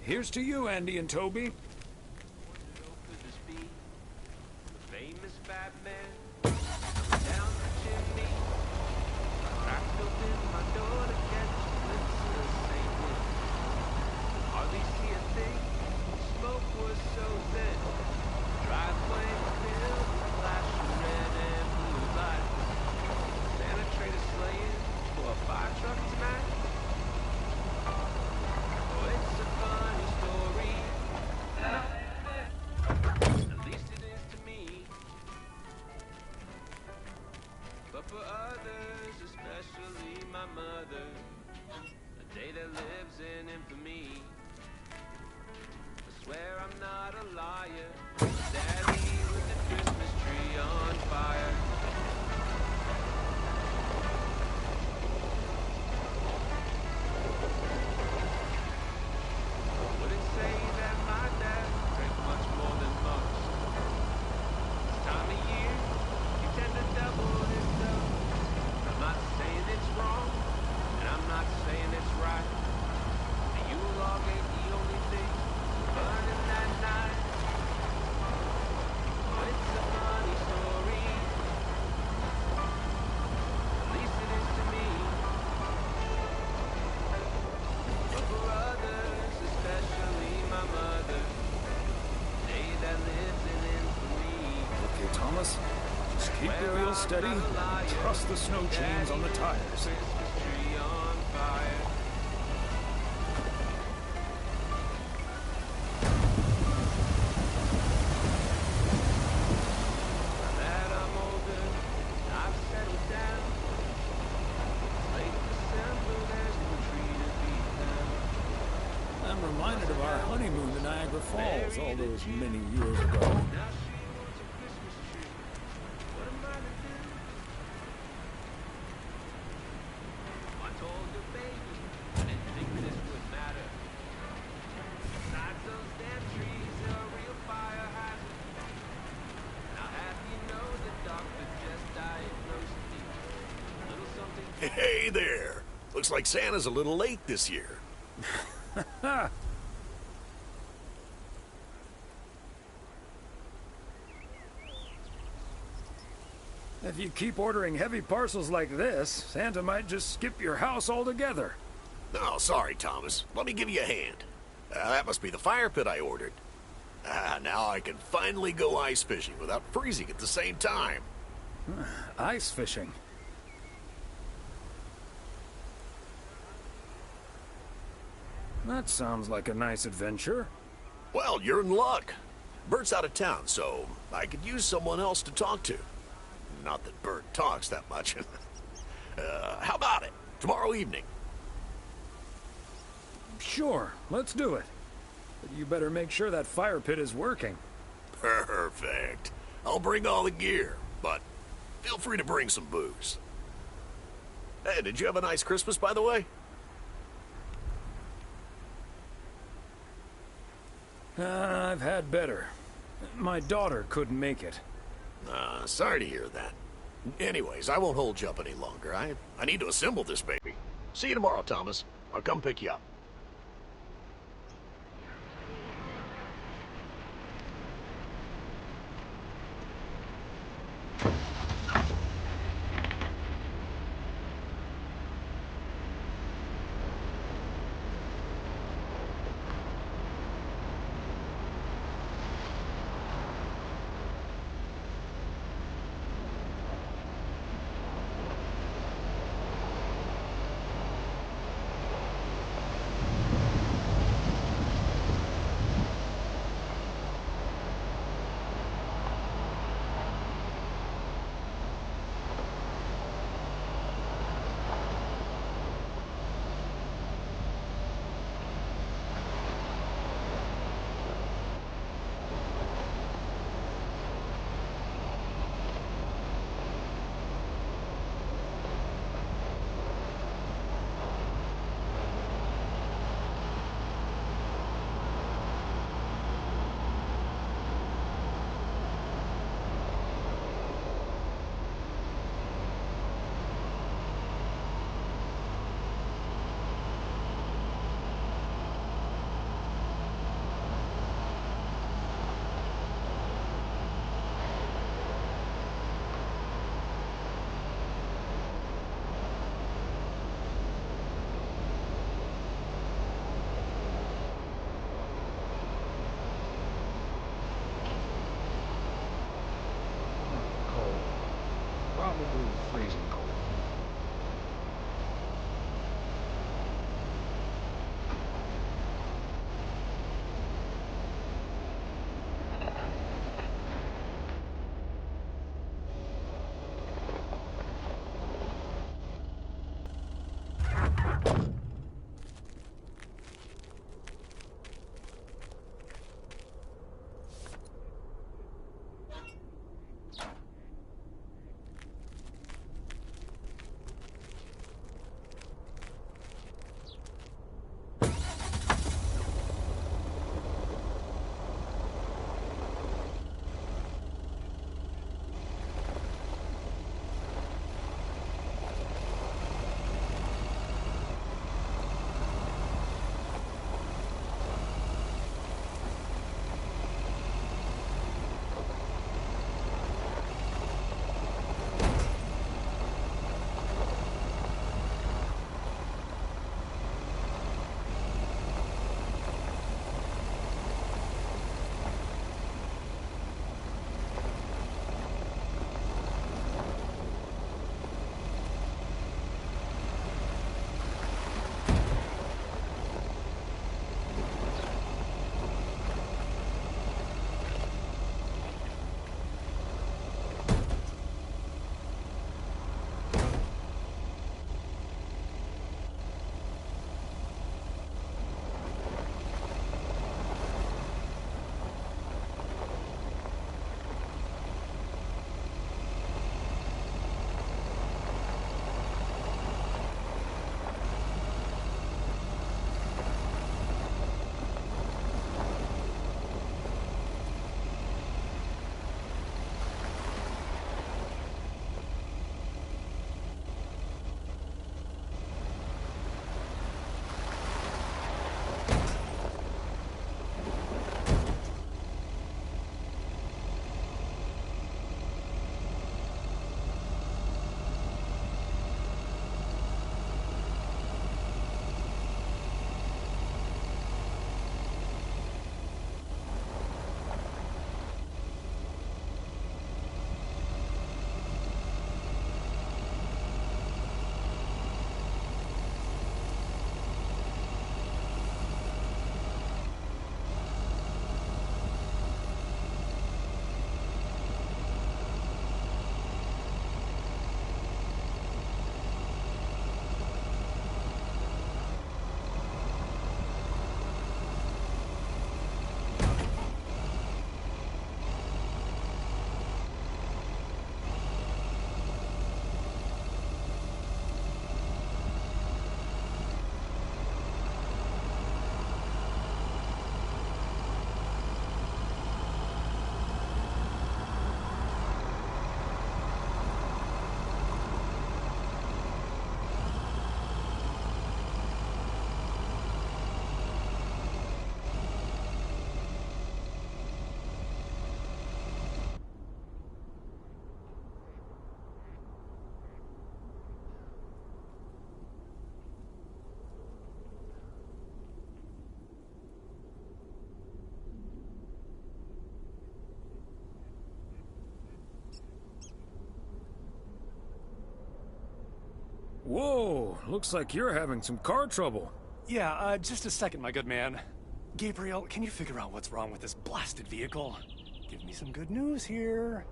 Here's to you, Andy and Toby. Famous Batman down the chimney. Cracked open my door to catch a glimpse of St. Nick. Hardly see a thing. Smoke was so thin. Driveway filled with flashing red and blue lights. Santa traded sleighing for a fire truck tonight. Oh, it's a funny story. At least it is to me. But for others, especially my mother, a day that lives in infamy. I swear I'm not a liar. Daddy with the Christmas tree on fire. Would it say that my dad drank much more than most? This time of year, you tend to double his dose. I'm not saying it's wrong, and I'm not saying it's right. The Yule log ain't the only thing burning that night. Oh, it's a funny story. At least it is to me. But for others, especially my mother, day that lives in infamy. Okay, Thomas. Just keep the wheel steady and trust the snow chains on the tires. Christmas tree on fire. Now that I'm older, I've settled down. It's late December, there's no tree to be found. I'm reminded of our honeymoon to Niagara Falls all those many years ago. I told the baby I didn't think this would matter. Besides, those damn trees are a real fire hazard. Now have you know the doctor just diagnosed me? A little something. Hey there! Looks like Santa's a little late this year. If you keep ordering heavy parcels like this, Santa might just skip your house altogether. Oh, sorry, Thomas. Let me give you a hand. That must be the fire pit I ordered. Now I can finally go ice fishing without freezing at the same time. Ice fishing? That sounds like a nice adventure. Well, you're in luck. Bert's out of town, so I could use someone else to talk to. Not that Bert talks that much. How about it? Tomorrow evening? Sure, let's do it. But you better make sure that fire pit is working. Perfect. I'll bring all the gear, but feel free to bring some booze. Hey, did you have a nice Christmas, by the way? I've had better. My daughter couldn't make it. Sorry to hear that. Anyways, I won't hold you up any longer. I need to assemble this baby. See you tomorrow, Thomas. I'll come pick you up. Whoa, looks like you're having some car trouble. Yeah, just a second, my good man. Gabriel, can you figure out what's wrong with this blasted vehicle? Give me some good news here.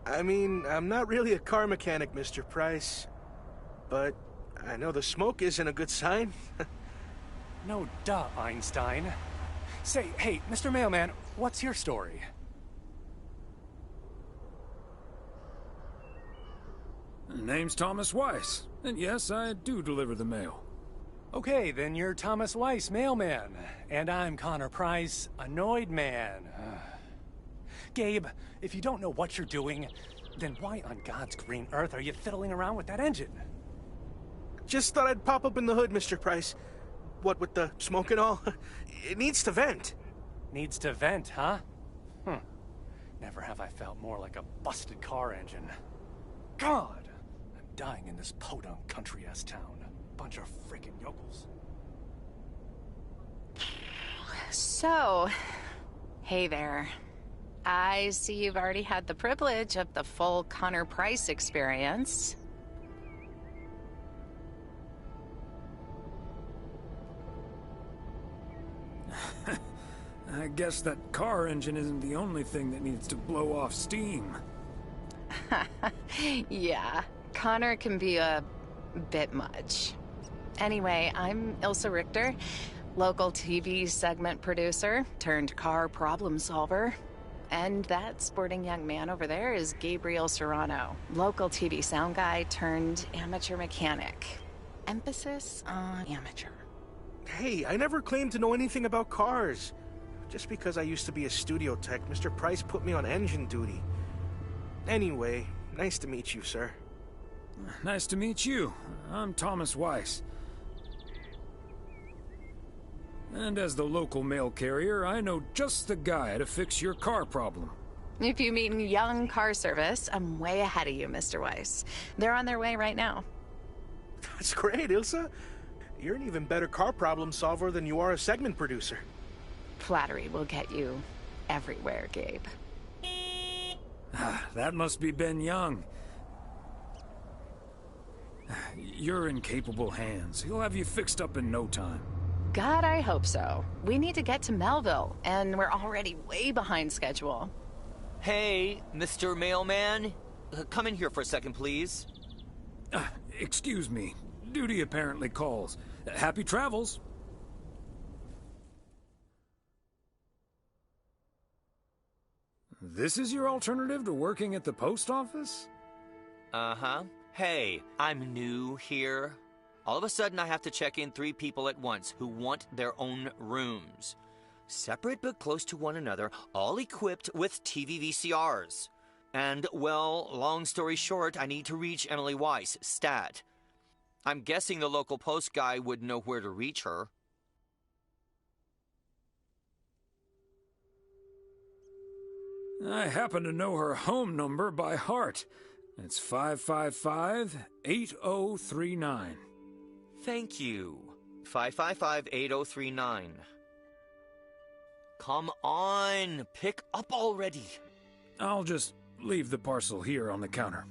I mean, I'm not really a car mechanic, Mr. Price. But I know the smoke isn't a good sign. No duh, Einstein. Say, hey, Mr. Mailman, what's your story? Name's Thomas Weiss, and yes, I do deliver the mail. Okay, then you're Thomas Weiss, mailman. And I'm Connor Price, annoyed man. Gabe, if you don't know what you're doing, then why on God's green earth are you fiddling around with that engine? Just thought I'd pop up in the hood, Mr. Price. What with the smoke and all? It needs to vent. Needs to vent, huh? Never have I felt more like a busted car engine. God! I'm dying in this podunk country-ass town. Bunch of freaking yokels. So, hey there. I see you've already had the privilege of the full Connor Price experience. I guess that car engine isn't the only thing that needs to blow off steam. Yeah, Connor can be a bit much. Anyway, I'm Ilsa Richter, local TV segment producer turned car problem solver. And that sporting young man over there is Gabriel Serrano, local TV sound guy turned amateur mechanic. Emphasis on amateur. Hey, I never claimed to know anything about cars. Just because I used to be a studio tech, Mr. Price put me on engine duty. Anyway, nice to meet you, sir. Nice to meet you. I'm Thomas Weiss. And as the local mail carrier, I know just the guy to fix your car problem. If you mean young car service, I'm way ahead of you, Mr. Weiss. They're on their way right now. That's great, Ilsa. You're an even better car problem solver than you are a segment producer. Flattery will get you everywhere, Gabe. That must be Ben Young. You're in capable hands. He'll have you fixed up in no time. God, I hope so. We need to get to Melville, and we're already way behind schedule. Hey, Mr. Mailman. Come in here for a second, please. Excuse me. Duty apparently calls. Happy travels. This is your alternative to working at the post office? Uh-huh. Hey, I'm new here. All of a sudden, I have to check in 3 people at once who want their own rooms. Separate but close to one another, all equipped with TV VCRs. And, well, long story short, I need to reach Emily Weiss, stat. I'm guessing the local post guy would know where to reach her. I happen to know her home number by heart. It's 555-8039. Thank you. 555-8039. Come on, pick up already. I'll just leave the parcel here on the counter.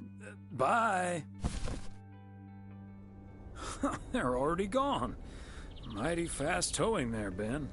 Bye. They're already gone. Mighty fast towing there, Ben.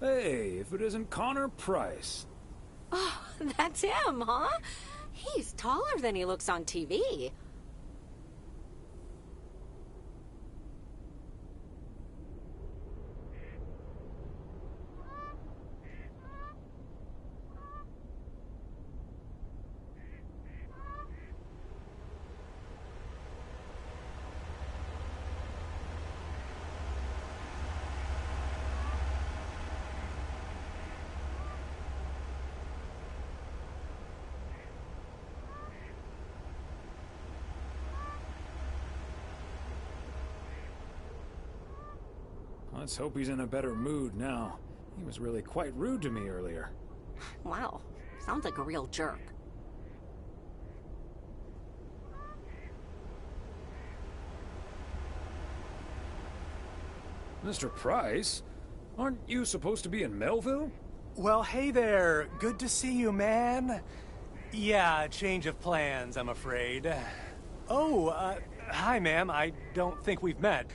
Hey, if it isn't Connor Price. Oh, that's him, huh? He's taller than he looks on TV. Let's hope he's in a better mood now. He was really quite rude to me earlier. Wow, sounds like a real jerk. Mr. Price? Aren't you supposed to be in Melville? Well, hey there. Good to see you, man. Yeah, change of plans, I'm afraid. Oh, hi, ma'am. I don't think we've met.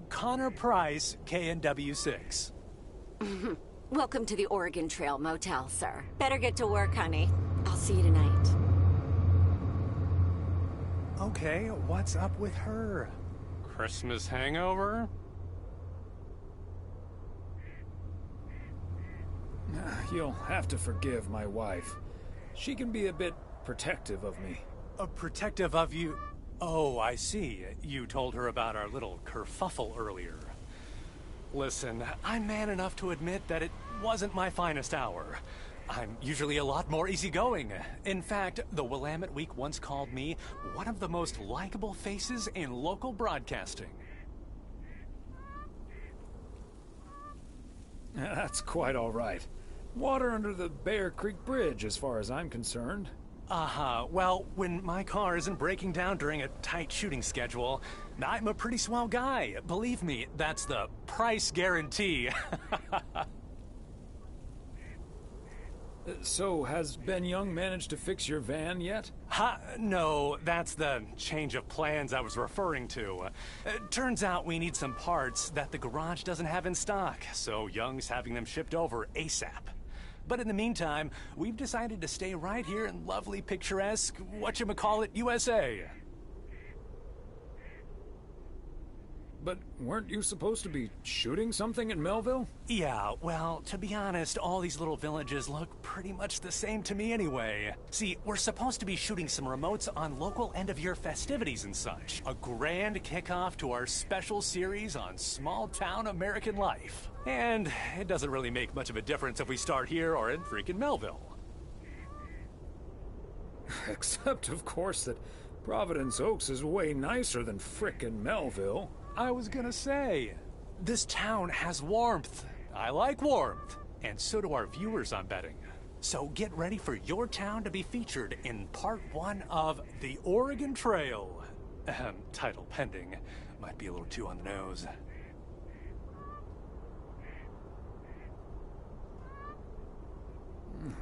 Connor Price, KNW6. Welcome to the Oregon Trail Motel, sir. Better get to work, honey. I'll see you tonight. Okay, what's up with her? Christmas hangover? You'll have to forgive my wife. She can be a bit protective of me. Protective of you? Oh, I see. You told her about our little kerfuffle earlier. Listen, I'm man enough to admit that it wasn't my finest hour. I'm usually a lot more easygoing. In fact, the Willamette Week once called me one of the most likable faces in local broadcasting. That's quite all right. Water under the Bear Creek Bridge, as far as I'm concerned. Well, when my car isn't breaking down during a tight shooting schedule, I'm a pretty swell guy. Believe me, that's the price guarantee. So, has Ben Young managed to fix your van yet? No, that's the change of plans I was referring to. Turns out we need some parts that the garage doesn't have in stock, so Young's having them shipped over ASAP. But in the meantime, we've decided to stay right here in lovely, picturesque, whatchamacallit, USA. But weren't you supposed to be shooting something in Melville? Yeah, well, to be honest, all these little villages look pretty much the same to me anyway. See, we're supposed to be shooting some remotes on local end-of-year festivities and such. A grand kickoff to our special series on small-town American life. And it doesn't really make much of a difference if we start here or in freaking Melville. Except, of course, that Providence Oaks is way nicer than frickin' Melville. I was gonna say, this town has warmth. I like warmth. And so do our viewers, I'm betting. So get ready for your town to be featured in part 1 of The Oregon Trail. Title pending. Might be a little too on the nose.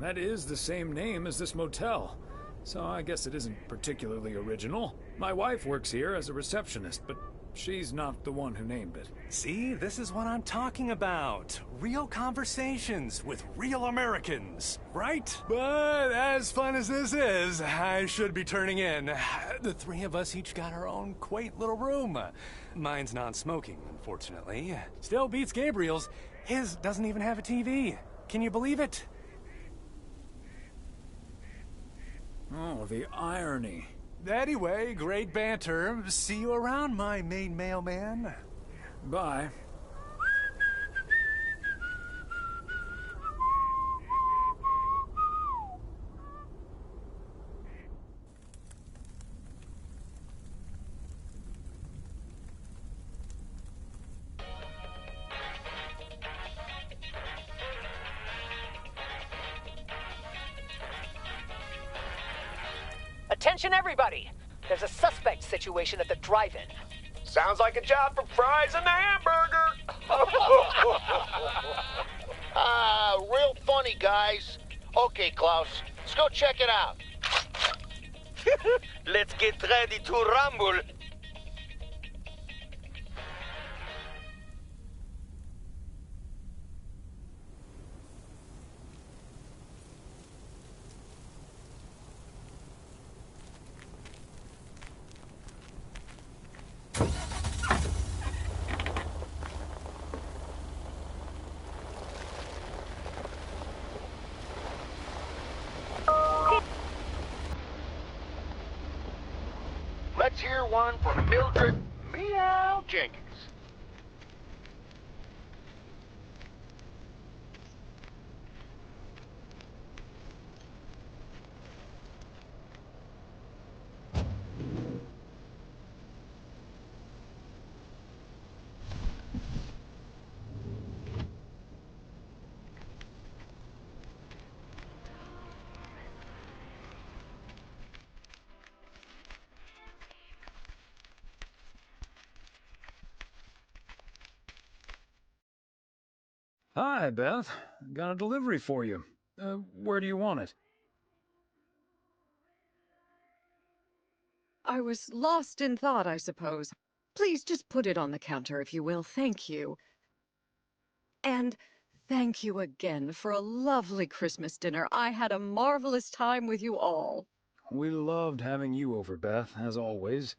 That is the same name as this motel. So I guess it isn't particularly original. My wife works here as a receptionist, but she's not the one who named it. See, this is what I'm talking about. Real conversations with real Americans, right? But as fun as this is, I should be turning in. The three of us each got our own quaint little room. Mine's non-smoking, unfortunately. Still beats Gabriel's. His doesn't even have a TV. Can you believe it? Oh, the irony. Anyway, great banter. See you around, my main mailman. Bye. Attention, everybody! There's a suspect situation at the drive-in. Sounds like a job for fries and a hamburger. Real funny, guys. Okay, Klaus, let's go check it out. Let's get ready to rumble. here one for Mildred Meow Jenkins. Hi, Beth. Got a delivery for you. Where do you want it? I was lost in thought, I suppose. Please just put it on the counter, if you will. Thank you. And thank you again for a lovely Christmas dinner. I had a marvelous time with you all. We loved having you over, Beth, as always.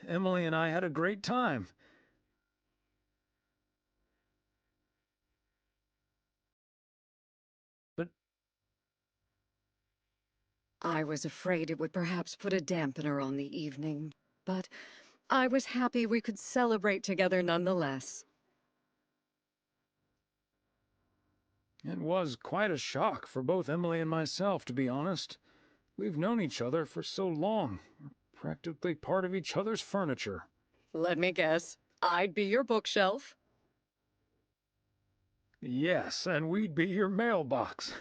Emily and I had a great time. But I was afraid it would perhaps put a dampener on the evening, but I was happy we could celebrate together nonetheless. it was quite a shock for both Emily and myself, to be honest. We've known each other for so long. We're practically part of each other's furniture. Let me guess. I'd be your bookshelf. Yes, and we'd be your mailbox.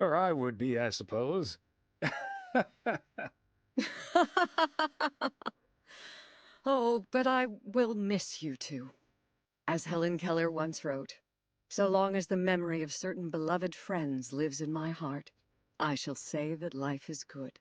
Or I would be, I suppose. Oh, but I will miss you two. As Helen Keller once wrote, so long as the memory of certain beloved friends lives in my heart, I shall say that life is good.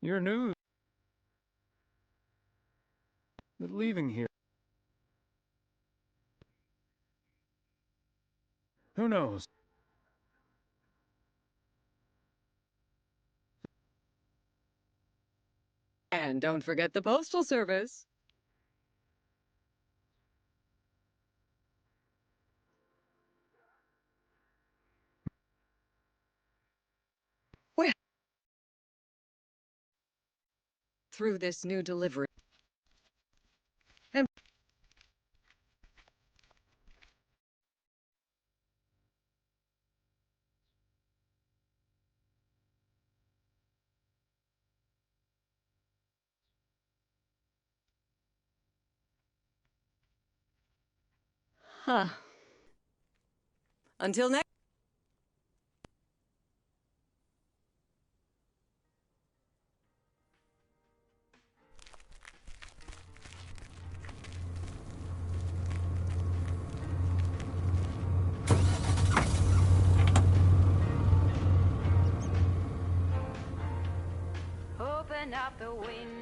Your news that leaving here. Who knows? And don't forget the Postal Service. Well, through this new delivery. And huh. Until next. Open up the window.